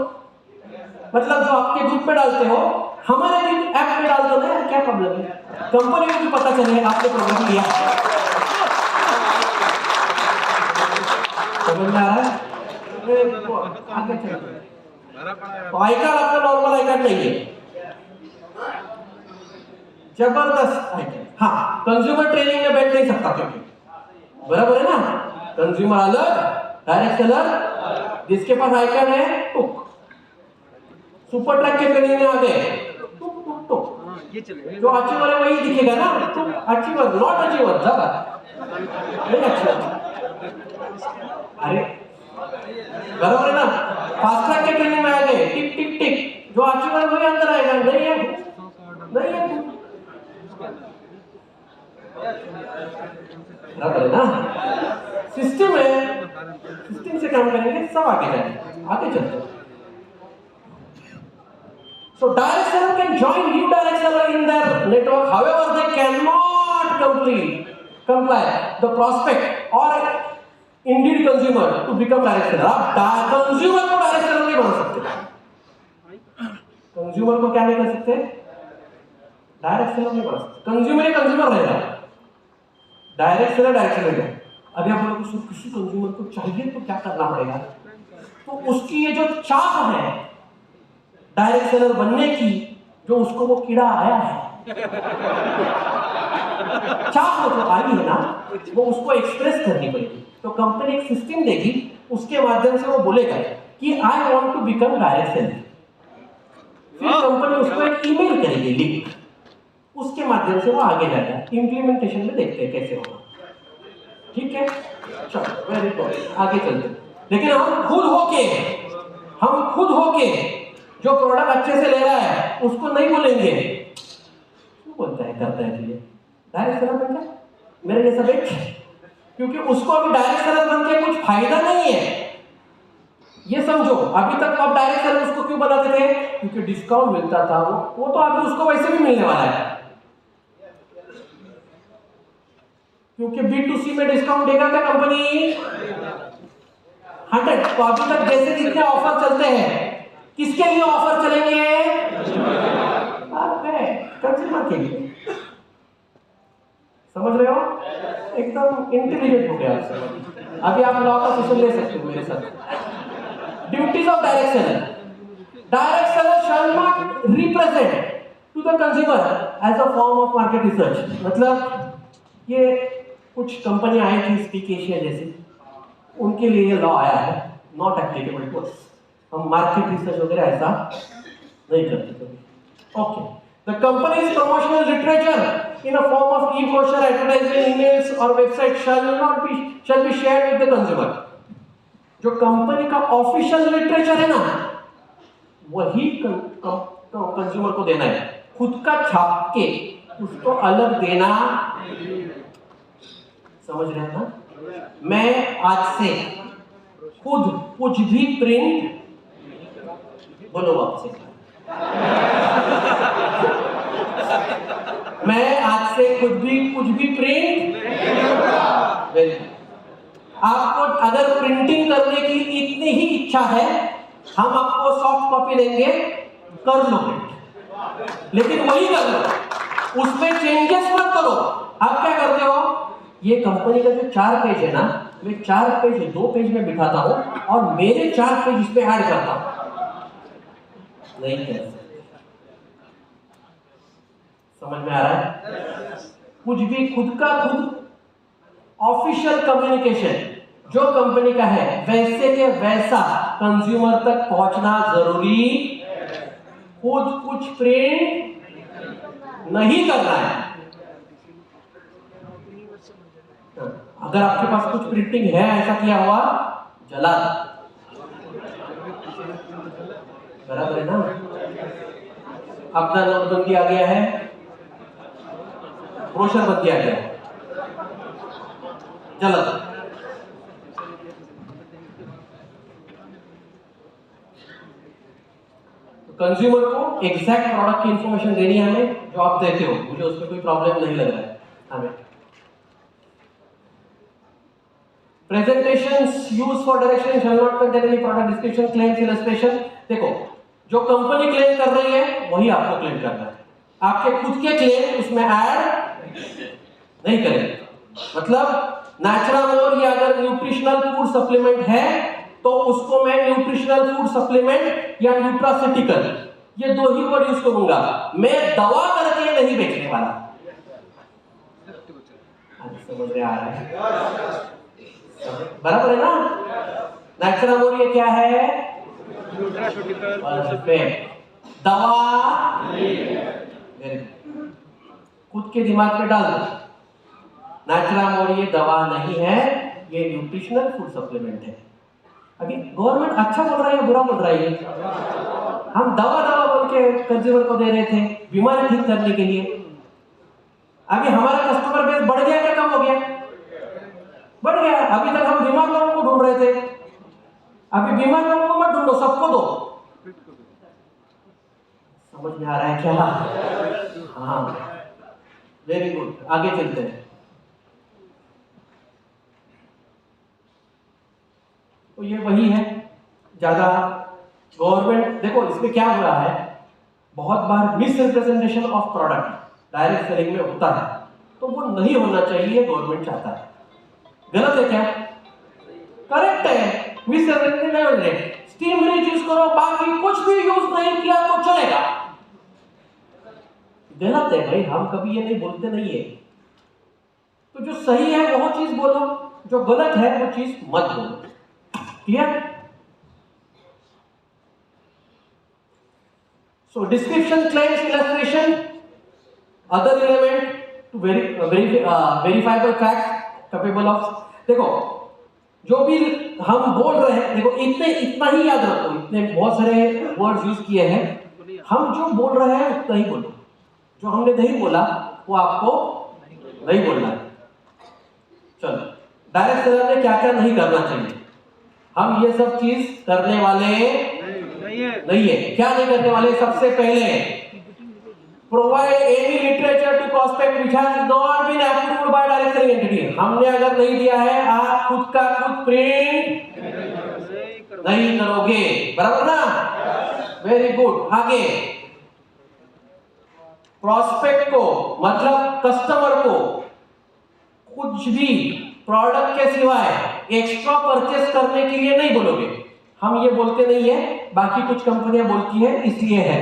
Speaker 1: मतलब जो आपके ग्रुप पे डालते हो हमारे भी ऐप पे डाल दो ना, क्या प्रॉब्लम है? कंपनी को भी पता चले आपने प्रोग्राम लिया। समझ में आ रहा है? आगे चलते हैं। तो आई कार्ड आपका नॉर्मल आई कार्ड नहीं है, जबरदस्त आई कार्ड। हाँ, कंज्यूमर ट्रेनिंग में बैठ नहीं सकता क्योंकि, बराबर है ना? कंज्यूमर अलग, डायरेक्ट सेलर। जिसके पास आई कार्ड है टुक, सुपर ट्रक के ट्रेनिंग में आ गए टुक टुक टुक, जो अचीवर है वही दिखेगा ना, टुक अचीवर, नॉट अचीवर, ज्यादा नहीं अचीवर। अरे बराबर है ना? फास्ट ट्रैक के ट्रेनिंग में आ गए, टिक टिक टिक, जो अचीवर वही अंदर आएगा। नहीं है, नहीं है। बराबर है ना? सिस्टम है, सिस्टम से काम करेंगे, सब आगे जाएंगे, आगे चलते हैं। So direct seller can join new direct seller in their network. However, they cannot comply the prospect or indeed consumer to become direct seller. आप consumer को direct seller नहीं बना सकते। consumer को क्या नहीं कर सकते? direct seller नहीं बना सकते। consumer ही consumer रहेगा। direct seller रहेगा। अभी आप लोगों को किसी consumer को चाहिए तो क्या करना पड़ेगा? तो उसकी ये जो चाह है डायरेक्ट सेलर बनने की, जो उसको वो कीड़ा आया है, चाह जो आई है ना, वो उसको एक्सप्रेस करनी पड़ेगी। तो कंपनी एक सिस्टम देगी, उसके माध्यम से वो बोलेगा कि I want to become direct seller. फिर कंपनी उसको एक ईमेल करेगी लिंक, उसके माध्यम से वो आगे जाएगा। इंप्लीमेंटेशन में देखते हैं कैसे होगा। ठीक है, चलो वेरी गुड, आगे चलते हैं। लेकिन हम खुद होके जो प्रोडक्ट अच्छे से ले रहा है उसको नहीं बोलेंगे। क्यों बोलता है, करता है कि डायरेक्ट सेलर बन क्या मेरे जैसा बेच, क्योंकि उसको अभी डायरेक्ट सेलर बन के कुछ फायदा नहीं है। ये समझो, अभी तक आप डायरेक्ट सेलर उसको क्यों बनाते थे? क्योंकि डिस्काउंट मिलता था, वो तो अभी उसको वैसे भी मिलने वाला है, क्योंकि B2C में डिस्काउंट देगा क्या कंपनी? 100। तो अभी तक जैसे जितने ऑफर चलते हैं, किसके लिए ऑफर चलेंगे? कंज्यूमर के लिए। समझ रहे हो? एकदम इंटेलिजेंट हो गया आप। अभी आप लॉ का सेशन ले सकते हो मेरे साथ। Duties of direct seller. Direct seller shall not represent to the consumer as a form of market research. मतलब ये कुछ कंपनियां आई थी स्पीक एशिया जैसी, उनके लिए ये लॉ आया है, नॉट एप्लीकेबल टू अस। हम मार्केट रिसर्च वगैरह ऐसा नहीं करते कभी। Okay, the companies promotional literature in a form of e brochure, advertisement, emails और website shall be shared with the consumer. जो कंपनी का ऑफिशियल लिटरेचर है ना, वही कंज्यूमर को देना है। खुद का छाप के उसको अलग देना। समझ रहे हैं ना? मैं आज से खुद कुछ भी प्रिंट, बोलो वापस, मैं आज से कुछ भी प्रिंट, आपको अगर प्रिंटिंग करने की इतनी ही इच्छा है, हम आपको सॉफ्ट कॉपी देंगे, कर लो प्रिंट, लेकिन वही कर लो, उसमें चेंजेस मत करो। आप क्या करते हो? ये कंपनी का जो 4 पेज है ना, मैं 4 पेज 2 पेज में बिठाता हूं और मेरे 4 पेज इसमें ऐड करता हूं। नहीं कर सकते। समझ में आ रहा है? कुछ भी खुद का खुद ऑफिशियल कम्युनिकेशन जो कंपनी का है, वैसे के वैसा कंज्यूमर तक पहुंचना जरूरी। खुद कुछ प्रिंट नहीं करना है। अगर आपके पास कुछ प्रिंटिंग है, ऐसा किया हुआ, जला, बराबर है ना? अपना नोटबंदी आ गया है, ब्रोशर बंदी आ गया है, जला। कंज्यूमर को एग्जैक्ट प्रोडक्ट की इंफॉर्मेशन देनी है हमें, जो आप देते हो। मुझे उसमें कोई प्रॉब्लम नहीं लग रहा है हमें। Presentations used for direction shall not contain any product description, claims, illustration. देखो, जो कंपनी क्लेम कर रही है वही आपको क्लेम करना है। आपके खुद के क्लेम उसमें ऐड नहीं करेंगे। मतलब नेचुरामोर या अगर न्यूट्रिशनल फूड सप्लीमेंट है तो उसको मैं न्यूट्रिशनल फूड सप्लीमेंट या न्यूट्रास्यूटिकल, ये 2 ही वर्ड यूज करूंगा। मैं दवा करके नहीं बेचने वाला। समझ में आ रहा है? बराबर है ना? नेचुरामोर ये क्या है? दवा। खुद के दिमाग में डाल दो, नेचुरामोर ये दवा नहीं है, ये न्यूट्रिशनल फूड सप्लीमेंट है। अभी गवर्नमेंट अच्छा बोल रहा है या बुरा बोल रहा है? हम दवा बोल के कंज्यूमर को दे रहे थे बीमारी ठीक करने के लिए। अभी हमारा कस्टमर बेस बढ़ गया क्या कम हो गया? बढ़ गया। अभी तक हम बीमार लोगों को ढूंढ रहे थे, अभी बीमार लोगों को मत ढूंढो, सबको दो। समझ में आ रहा है क्या? हाँ, वेरी गुड, आगे चलते हैं। तो ये वही है, ज्यादा गवर्नमेंट, देखो इसमें क्या हो रहा है, बहुत बार misrepresentation of product direct selling में होता है, तो वो नहीं होना चाहिए, गवर्नमेंट चाहता है। गलत है क्या? करेक्ट है, miss representation. Steam rich use करो, बाकी कुछ भी यूज नहीं किया तो चलेगा। गलत है भाई, हम कभी ये नहीं बोलते नहीं है। तो जो सही है वो चीज बोलो, जो गलत है वो चीज मत बोलो। Clear? So description, claims, illustration, other element to verifiable facts capable of। देखो जो भी हम बोल रहे हैं, देखो इतना ही याद रखो, इतने बहुत सारे वर्ड्स यूज किए हैं, हम जो बोल रहे हैं उतना ही बोलो, जो हमने नहीं बोला वो आपको नहीं बोलना है। चलो, डायरेक्ट सेलर में क्या क्या नहीं करना चाहिए, हम ये सब चीज करने वाले नहीं है। क्या नहीं करने वाले? सबसे पहले provide any literature to prospect which has not been approved by direct selling entity. हमने अगर नहीं दिया है, आप खुद का खुद प्रिंट नहीं करोगे, बराबर ना? Very good. आगे, प्रोस्पेक्ट को मतलब कस्टमर को कुछ भी प्रोडक्ट के सिवाय एक्स्ट्रा परचेस करने के लिए नहीं बोलोगे। हम ये बोलते नहीं है, बाकी कुछ कंपनियां बोलती है, इसलिए है।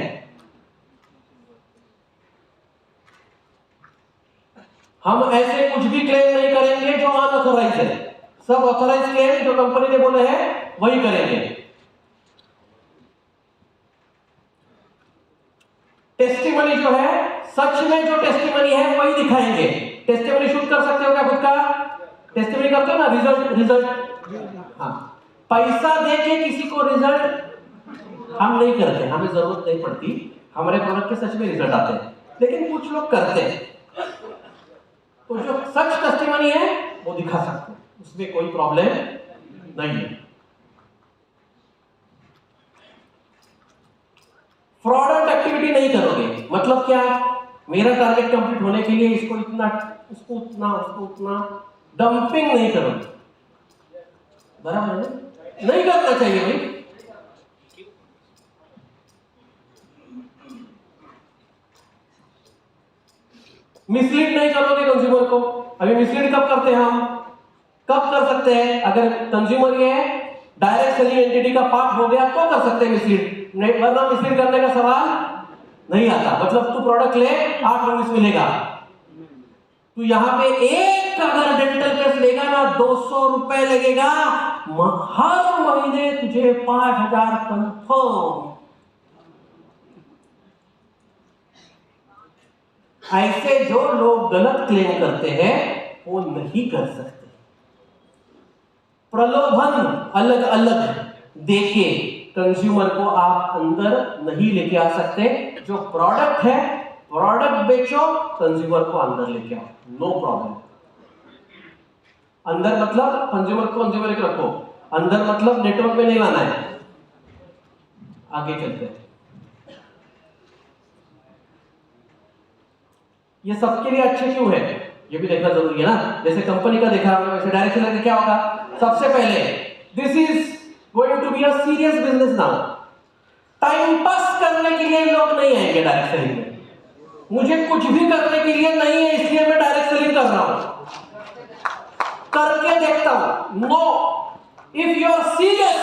Speaker 1: हम ऐसे कुछ भी क्लेम नहीं करेंगे जो अनऑथराइज है, सब ऑथराइज क्लेम जो कंपनी ने बोले हैं वही करेंगे। टेस्टिमनी जो है, सच में जो टेस्टिमनी है वही दिखाएंगे। टेस्टिमनी शूट कर सकते हो क्या खुद का? टेस्टिमनी करते हो ना, रिजल्ट। हाँ, पैसा देके किसी को रिजल्ट हम नहीं करते, हमें जरूरत नहीं पड़ती, हमारे प्रोडक्ट के सच में रिजल्ट आते हैं, लेकिन कुछ लोग करते हैं। तो जो सच टेस्टिमनी है वो दिखा सकते हैं, उसमें कोई प्रॉब्लम नहीं है। फ्रॉडल्ट एक्टिविटी नहीं करोगे, मतलब क्या? मेरा टारगेट कंप्लीट होने के लिए इसको इतना, उसको उतना, उसको उतना, डंपिंग नहीं करोगे, बराबर है? नहीं करना चाहिए भाई। मिसलीड नहीं करोगे कंज्यूमर को। अभी मिसलीड कब करते हैं हम? कब कर सकते हैं? अगर कंज्यूमर ये डायरेक्ट सेलिंग एंटिटी का पार्ट हो गया तो कर सकते हैं मिसलीड, नहीं वरना मिसलीड करने का सवाल नहीं आता। मतलब तू प्रोडक्ट ले, 8 रुपीस मिलेगा, तू यहाँ पे एक अगर डेंटल पेस्ट लेगा ना 200 रुपए लगेगा, हर महीने तुझे 5000 कंफर्म। ऐसे जो लोग गलत क्लेम करते हैं वो नहीं कर सकते। प्रलोभन अलग अलग देके कंज्यूमर को आप अंदर नहीं लेके आ सकते। जो प्रोडक्ट है, प्रोडक्ट बेचो, कंज्यूमर को अंदर लेके आओ, नो प्रॉब्लम। अंदर मतलब कंज्यूमर को कंज्यूमर एक रखो, अंदर मतलब नेटवर्क में नहीं लाना है। आगे चलते हैं। ये सबके लिए अच्छे क्यों है ये भी देखना जरूरी है ना। जैसे कंपनी का देखा, वैसे डायरेक्ट सेलर का क्या होगा? सबसे पहले this is going to be a serious business now. Time pass करने के लिए लोग नहीं आएंगे डायरेक्ट सेलिंग में। मुझे कुछ भी करने के लिए नहीं है, इसलिए मैं डायरेक्ट सेलिंग कर रहा हूं, करके देखता हूं। No, if you are serious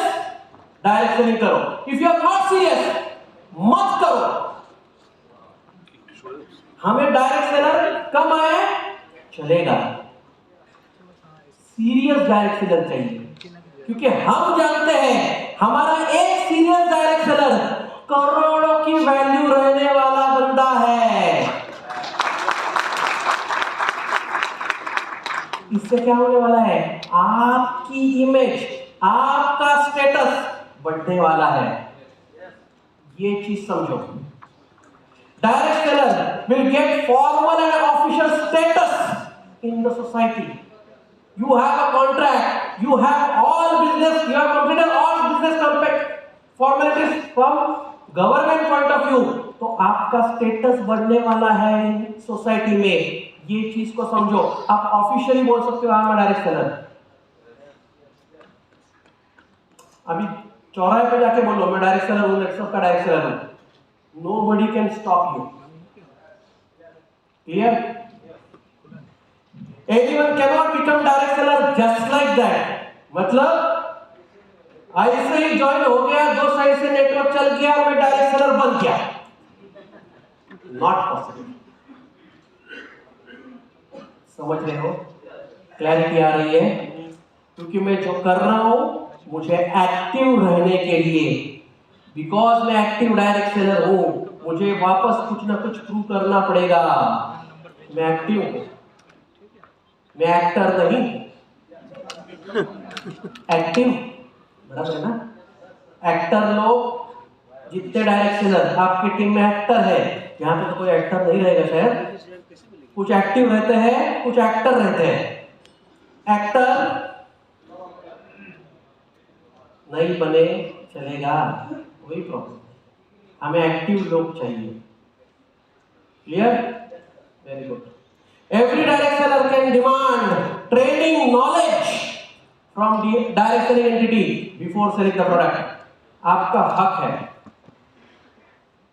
Speaker 1: direct selling करो, if you are not serious मत करो। हमें डायरेक्ट सेलर कम आए चलेगा, सीरियस डायरेक्ट सेलर चाहिए, क्योंकि हम जानते हैं हमारा एक सीरियस डायरेक्ट सेलर करोड़ों की वैल्यू रहने वाला बंदा है। इससे क्या होने वाला है? आपकी इमेज, आपका स्टेटस बढ़ने वाला है। ये चीज समझो। Direct seller will get formal and official status in the society. You have a contract, you have all business, you have completed all business formalities from government point of view, तो आपका स्टेटस बढ़ने वाला है सोसाइटी में। ये चीज को समझो। आप ऑफिशियली बोल सकते हो आई एम डायरेक्ट सेलर। अभी चौराहे पे जाके बोलो मैं डायरेक्ट सेलर हूं, नेटवर्क का डायरेक्ट सेलर हूं, nobody can stop you. Clear? Anyone can not become direct seller just like that. मतलब ऐसे ही ज्वाइन हो गया, 2 साइड से नेटवर्क चल गया, मैं डायरेक्ट सेलर बन गया, नॉट पॉसिबल। समझ रहे हो? क्लैरिटी आ रही है? क्योंकि मैं जो कर रहा हूं मुझे एक्टिव रहने के लिए, बिकॉज मैं एक्टिव डायरेक्ट सेलर हूं, मुझे वापस कुछ ना कुछ प्रूव करना पड़ेगा। मैं एक्टिव हूं, मैं एक्टर नहीं, एक्टिव। बराबर है ना? एक्टर लोग जितने डायरेक्ट सेलर आपकी टीम में एक्टर है, यहां पे तो कोई एक्टर नहीं रहेगा शायद, कुछ एक्टिव रहते हैं, कुछ एक्टर रहते हैं। एक्टर नहीं बने चलेगा, कोई प्रॉब्लम नहीं, हमें एक्टिव लोग चाहिए। Clear? Very good. Every direct seller can demand training knowledge from the direct selling entity before selling the product। आपका हक है,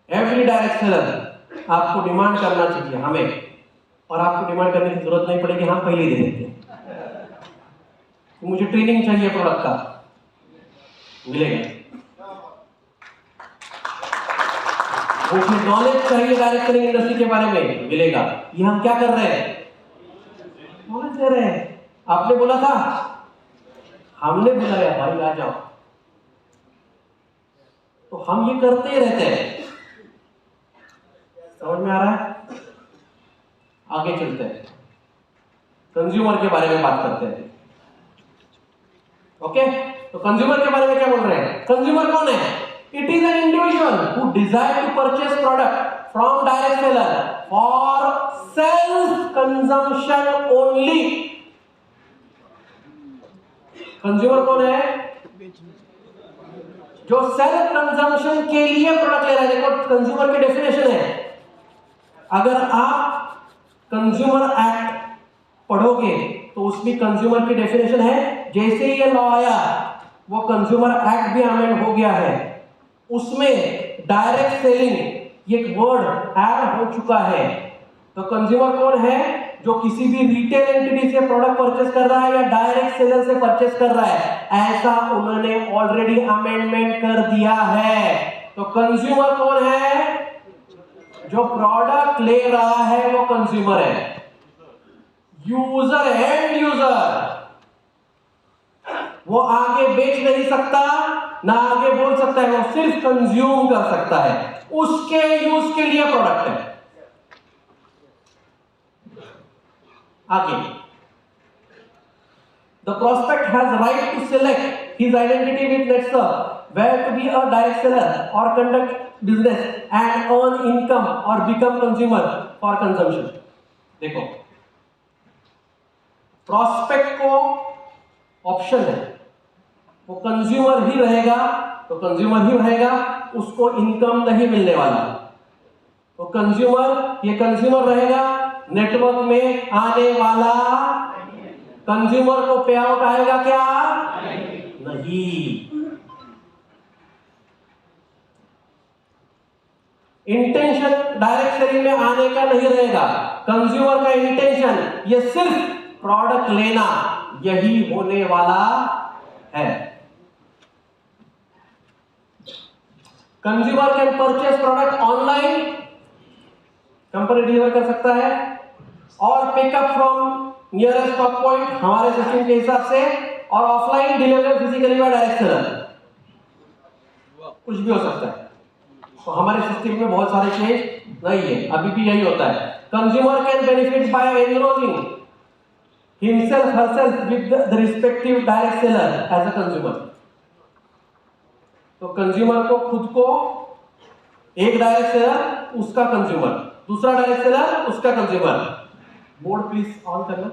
Speaker 1: एवरी डायरेक्ट सेलर आपको डिमांड करना चाहिए हमें, और आपको डिमांड करने की जरूरत नहीं पड़ेगी, हम पहले ही दे देते हैं। तो मुझे ट्रेनिंग चाहिए प्रोडक्ट का, मिलेगा। मुझे नॉलेज चाहिए डायरेक्ट सेलिंग इंडस्ट्री के बारे में, मिलेगा। ये हम क्या कर रहे हैं? नॉलेज दे रहे हैं। आपने बोला था, हमने बुलाया भाई आ जाओ, तो हम ये करते ही रहते हैं। समझ में आ रहा है? आगे चलते हैं, कंज्यूमर के बारे में बात करते हैं। ओके, तो कंज्यूमर के बारे में क्या बोल रहे हैं? कंज्यूमर कौन है? It is an individual who desire to purchase product from direct seller for self consumption only. Consumer कौन है? जो सेल्फ कंजम्पशन के लिए प्रोडक्ट ले रहा है। देखो कंज्यूमर की डेफिनेशन है, अगर आप कंज्यूमर एक्ट पढ़ोगे तो उसमें कंज्यूमर की डेफिनेशन है, जैसे ही ये लॉ आया वो कंज्यूमर एक्ट भी अमेंड हो गया है, उसमें डायरेक्ट सेलिंग एक वर्ड ऐड हो चुका है। तो कंज्यूमर कौन है? जो किसी भी रिटेल एंटिटी से प्रोडक्ट परचेस कर रहा है या डायरेक्ट सेलर से परचेस कर रहा है, ऐसा उन्होंने ऑलरेडी अमेंडमेंट कर दिया है। तो कंज्यूमर कौन है? जो प्रोडक्ट ले रहा है वो कंज्यूमर है। यूजर, एंड यूजर, वो आगे बेच नहीं सकता, ना आगे बोल सकता है, वो सिर्फ कंज्यूम कर सकता है, उसके यूज के लिए प्रोडक्ट है। आगे, the prospect has right to select his identity with NetServe, where to be a direct seller or conduct business and earn income or become consumer for consumption। देखो, prospect को ऑप्शन है, वो कंज्यूमर ही रहेगा तो कंज्यूमर ही रहेगा, उसको इनकम नहीं मिलने वाला। तो कंज्यूमर, ये कंज्यूमर रहेगा, नेटवर्क में आने वाला कंज्यूमर को पे आउट आएगा क्या? नहीं। इंटेंशन डायरेक्ट सेलिंग में आने का नहीं रहेगा। कंज्यूमर का इंटेंशन ये सिर्फ प्रोडक्ट लेना, यही होने वाला है। Consumer can purchase product online, company deliver कर सकता है, और pickup from nearest stock point हमारे सिस्टम के हिसाब से, और ऑफलाइन डिलीवर फिजिकली या डायरेक्ट सेलर, कुछ भी हो सकता है। तो हमारे सिस्टम में बहुत सारे चेंज नहीं है, अभी भी यही होता है। Consumer can benefit by enrolling himself herself with the respective direct seller as a consumer. तो कंज्यूमर को खुद को एक डायरेक्ट सेलर उसका कंज्यूमर, दूसरा डायरेक्ट सेलर उसका कंज्यूमर। बोर्ड प्लीज ऑन करना।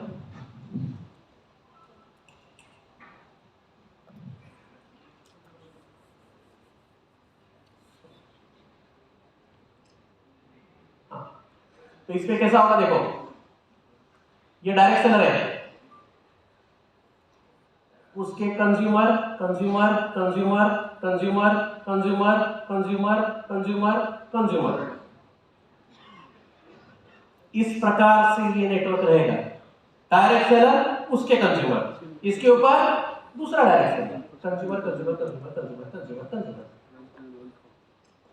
Speaker 1: तो इसमें कैसा होगा देखो, ये डायरेक्ट सेलर है, उसके consumer consumer consumer consumer consumer consumer consumer consumer, इस प्रकार से ये नेटवर्क रहेगा। डायरेक्ट सेलर उसके कंज्यूमर, इसके ऊपर दूसरा direct seller, consumer consumer consumer consumer consumer consumer,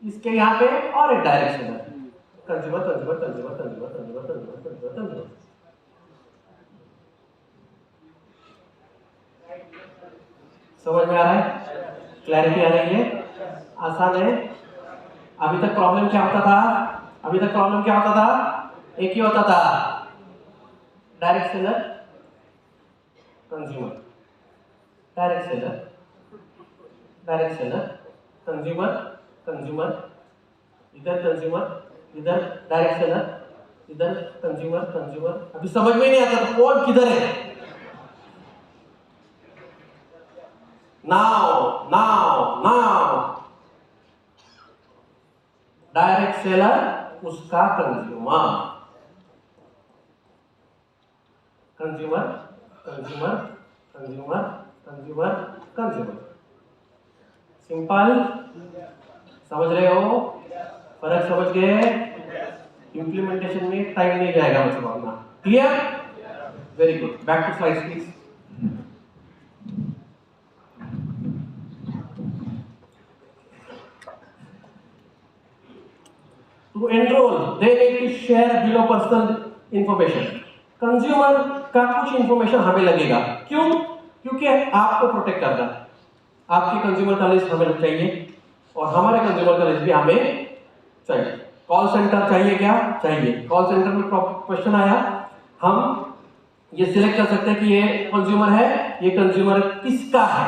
Speaker 1: इसके यहाँ पे और एक direct seller, consumer consumer consumer consumer consumer consumer consumer consumer. समझ में आ रहा है? क्लैरिटी आ रही है? आसान है? अभी तक प्रॉब्लम क्या होता था? अभी तक प्रॉब्लम क्या होता था? एक ही होता था, direct seller consumer, direct seller direct seller consumer consumer, इधर कंज्यूमर इधर डायरेक्ट सेलर, इधर कंज्यूमर कंज्यूमर। अभी समझ में नहीं आता तो कौन किधर है? Now now now direct seller उसका consumer, consumer consumer consumer consumer consumer. Simple, समझ रहे हो? फर्क समझ गए? इंप्लीमेंटेशन में टाइम नहीं जाएगा मतलब अपना। Clear? Very good. Back to slides please. To enroll, they need to share below personal information. Consumer का कुछ इंफॉर्मेशन हमें लगेगा, क्यों? क्योंकि आपको प्रोटेक्ट करना है। आपके कंज्यूमर का लिस्ट हमें चाहिए और हमारे कंज्यूमर का लिस्ट भी हमें चाहिए। कॉल सेंटर चाहिए क्या? चाहिए। कॉल सेंटर में क्वेश्चन आया, हम ये सिलेक्ट कर सकते हैं कि ये कंज्यूमर है, ये कंज्यूमर किसका है।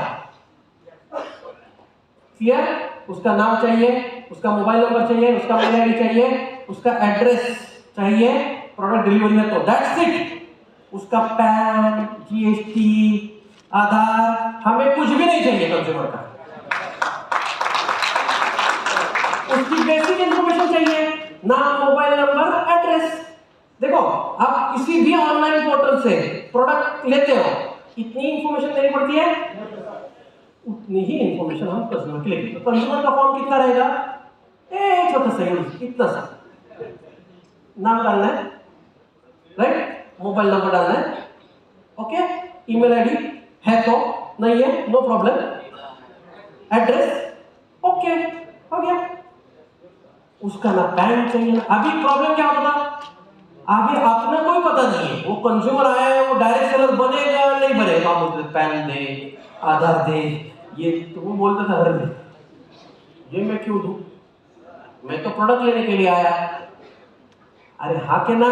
Speaker 1: क्लियर? उसका नाम चाहिए, उसका मोबाइल नंबर चाहिए, उसका मेल आईडी चाहिए, उसका एड्रेस चाहिए, प्रोडक्ट डिलीवरी है तो दैट्स इट। उसका पैन, जीएसटी, आधार, हमें कुछ भी नहीं चाहिए कंज्यूमर का। उसकी बेसिक इंफॉर्मेशन चाहिए, नाम, मोबाइल नंबर, एड्रेस। देखो, आप किसी भी ऑनलाइन पोर्टल से प्रोडक्ट लेते हो, इतनी इंफॉर्मेशन देनी पड़ती है, उतनी ही इंफॉर्मेशन हम कंज्यूमर के लिए। तो कंज्यूमर का फॉर्म कितना रहेगा? एक छोटा सा, इतना सा, नाम डालना है, राइट, मोबाइल नंबर डालना है, ओके, ईमेल आईडी है तो, नहीं है नो प्रॉब्लम, एड्रेस, ओके, हो गया। उसका ना पैन चाहिए ना। अभी प्रॉब्लम क्या होता था? आगे अपना कोई पता नहीं है, वो कंज्यूमर आया है, वो डायरेक्ट सेलर बनेगा नहीं बनेगा, हम बोलते पैन दे, आधार दे, ये तो वो बोलता था हर दिन, ये मैं क्यों दूं, मैं तो प्रोडक्ट लेने के लिए आया। अरे हाँ के ना,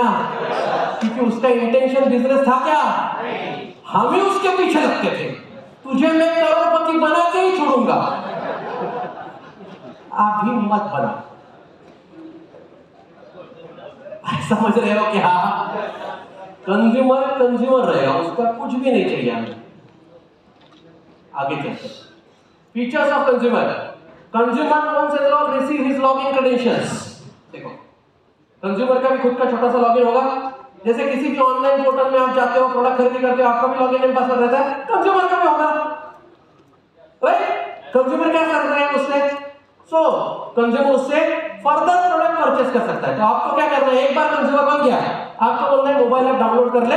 Speaker 1: क्योंकि उसका इंटेंशन बिजनेस था क्या? हम ही उसके पीछे लगते थे, तुझे मैं करोड़पति बना के ही छोड़ूंगा, आप भी मत बना। समझ रहे हो क्या? कंज्यूमर कंज्यूमर रहेगा, उसका कुछ भी नहीं चाहिए हमें। आगे चलते, features of consumer. Consumer once enrol receive his login credentials. देखो, कंज्यूमर का भी खुद का छोटा सा लॉगिन होगा, जैसे किसी भी ऑनलाइन पोर्टल में आप जाते हो, प्रोडक्ट खरीदी करते हो, आपका भी लॉगिन एंड पासवर्ड रहता है, कंज्यूमर का भी होगा, राइट? कंज्यूमर क्या कर रहे हैं उससे? सो कंज्यूमर उससे फर्दर प्रोडक्ट परचेस कर सकता है। तो आपको क्या करना है? एक बार कंज्यूमर बन गया, आपको बोलना है मोबाइल ऐप डाउनलोड कर ले,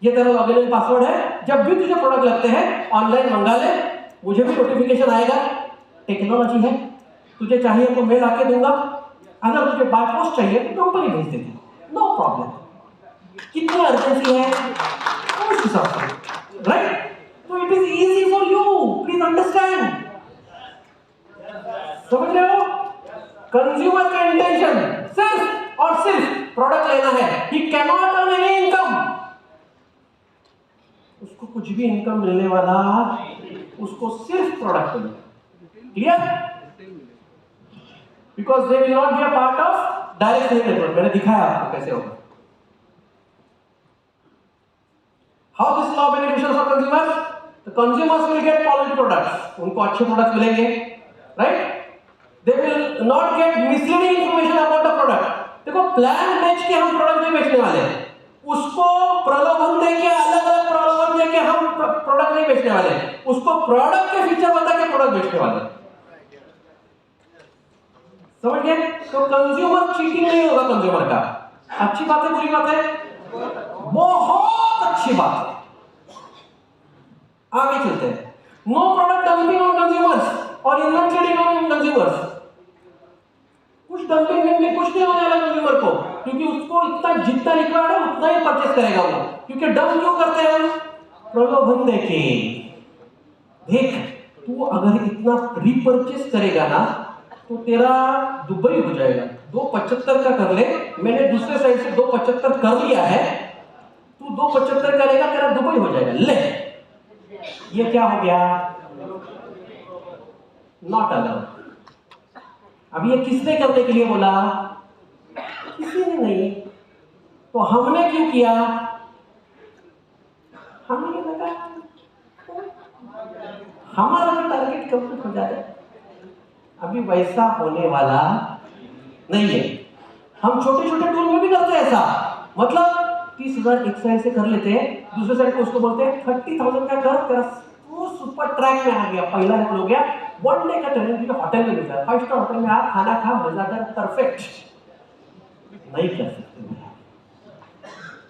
Speaker 1: ये तेरा लॉगिन एंड पासवर्ड है, जब भी तुझे प्रोडक्ट लगते हैं ऑनलाइन मंगा ले, मुझे भी नोटिफिकेशन आएगा। टेक्नोलॉजी है, तुझे चाहिए तो मेल आके दूंगा, अगर तुझे बाय पोस्ट चाहिए तो कंपनी भेज देगी, नो प्रॉब्लम। कितनी अर्जेंसी है उस हिसाब से, राइट? तो it is easy for you, please understand. समझ रहे हो? कंज्यूमर का इंटेंशन सिर्फ और सिर्फ प्रोडक्ट लेना है, he can not earn any income, उसको कुछ भी इनकम मिलने वाला, उसको सिर्फ प्रोडक्ट मिलेगा। Clear? Because they will not be a part of direct selling network मैंने दिखाया आपको कैसे होगा। How this law beneficial for consumers? The consumers will get quality products, उनको अच्छे प्रोडक्ट्स मिलेंगे, right? They will not gate misleading information about the product. देखो प्लान बेच के हम प्रोडक्ट नहीं बेचने वाले, उसको प्रलोभन देके अलग अलग प्रलोभन देके हम प्रोडक्ट नहीं बेचने वाले, उसको प्रोडक्ट के फीचर बता के प्रोडक्ट बेचने वाले, समझ गए? तो कंज्यूमर चीटिंग नहीं होगा कंज्यूमर का। अच्छी बात है बुरी बात है? बहुत अच्छी बात है। आगे चलते हैं। No product dumping on consumers और इन्वेंटरी ऑन कंज्यूमर्स। कुछ डंपिंग में कुछ नहीं होने वाला कंज्यूमर को, क्योंकि उसको इतना जितना रिक्वायर्ड है उतना ही परचेस करेगा वो। क्योंकि डंप क्यों करते हैं हम? प्रलोभन देके। देख तू अगर इतना रीपरचेस करेगा ना तो तेरा दुबई हो जाएगा। 275 का कर ले, मैंने दूसरे साइड से 275 कर लिया है, तू 275 करेगा तेरा दुबई हो जाएगा। ले ये क्या हो गया? Not allowed. अब ये किसने करने के लिए बोला? किसी ने नहीं। तो हमने क्यों किया? हमें ये लगा हमारा जो टारगेट कंप्लीट हो जाए। अभी वैसा होने वाला नहीं है। हम छोटे छोटे टूल में भी करते हैं ऐसा, मतलब 30,000 एक साइड से कर लेते हैं, दूसरे साइड को उसको बोलते हैं 30,000 का कर, तेरा वो सुपर ट्रैक में आ गया, पहला लेवल हो गया। 1 डे का ट्रेनिंग जो होटल में मिलता है, 5 स्टार होटल में आप खाना खा मजा कर, परफेक्ट। नहीं कर सकते,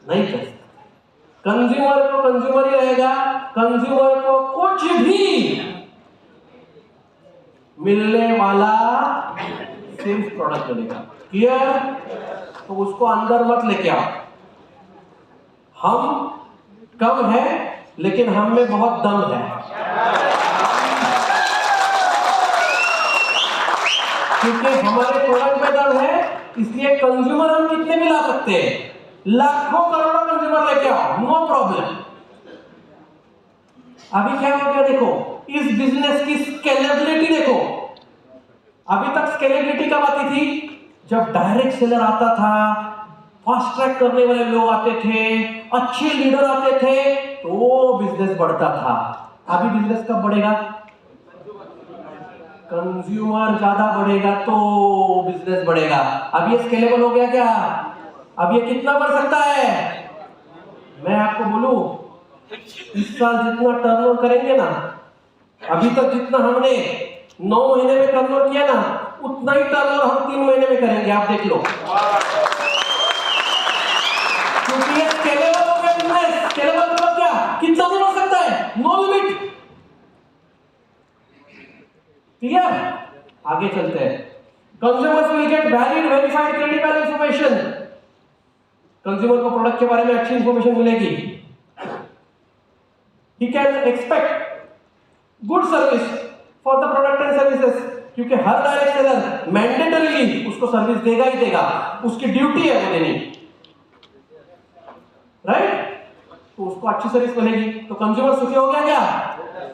Speaker 1: नहीं कर सकते। कंज्यूमर को कंज्यूमर ही रहेगा। कंज्यूमर को कुछ भी मिलने वाला सिर्फ प्रोडक्ट मिलेगा। क्लियर? तो उसको अंदर मत लेके आओ। हम कम है लेकिन हम में बहुत दम है, क्योंकि हमारे प्रोडक्ट में दम है। इसलिए कंज्यूमर हम कितने भी ला सकते हैं, लाखों करोड़ों कंज्यूमर लेके आओ, नो प्रॉब्लम। अभी क्या हो गया देखो, इस बिजनेस की स्केलेबिलिटी देखो। अभी तक स्केलेबिलिटी कब आती थी? जब डायरेक्ट सेलर आता था, फास्ट ट्रैक करने वाले लोग आते थे, अच्छे लीडर आते थे, तो बिजनेस बढ़ता था। अभी बिजनेस कब बढ़ेगा? कंज्यूमर ज्यादा बढ़ेगा तो बिजनेस बढ़ेगा। अब ये स्केलेबल हो गया क्या? अब ये कितना बढ़ सकता है? मैं आपको बोलूं, इस साल जितना टर्नओवर करेंगे ना, अभी तक जितना हमने 9 महीने में टर्नओवर किया ना, उतना ही टर्नओवर हम 3 महीने में करेंगे। आप देख लो, क्योंकि ये स्केलेबल हो गया बिजनेस। स्केलेबल मतलब क्या? कितना भी बढ़ सकता है, नो लिमिट। क्लियर? आगे चलते हैं। Consumers will get valid verified credible information. Consumer को प्रोडक्ट के बारे में अच्छी इंफॉर्मेशन मिलेगी। He can expect good service for the product and services, क्योंकि हर डायरेक्ट सेलर मैंडेटरीली उसको सर्विस देगा ही देगा, उसकी ड्यूटी है वो देनी, राइट? तो उसको अच्छी सर्विस मिलेगी। तो कंज्यूमर सुखी हो गया क्या?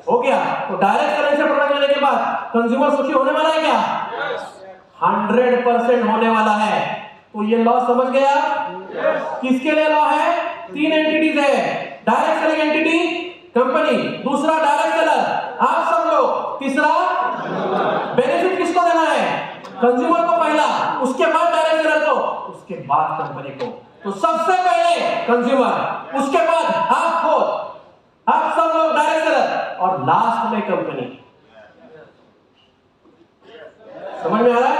Speaker 1: हो गया। तो डायरेक्ट सेलर से प्रोडक्ट लेने के बाद कंज्यूमर सुखी होने वाला है क्या? 100% होने वाला है। तो ये लॉ समझ गए आप? किसके लिए लॉ है? 3 एंटिटीज है। डायरेक्ट सेलिंग एंटिटी कंपनी, दूसरा डायरेक्ट सेलर आप सब लोग, तीसरा बेनिफिट किसको देना है? कंज्यूमर को पहला, उसके बाद डायरेक्ट सेलर को, उसके बाद कंपनी को। तो सबसे पहले कंज्यूमर, उसके बाद आप खुद, आप सब लोग डायरेक्ट सेलर, और लास्ट में कंपनी। समझ में आ रहा है?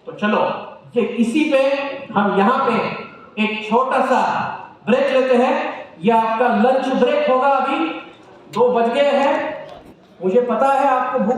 Speaker 1: तो चलो ये इसी पे हम यहां पे एक छोटा सा ब्रेक लेते हैं। ये आपका लंच ब्रेक होगा। अभी 2 बज गए हैं, मुझे पता है आपको भूख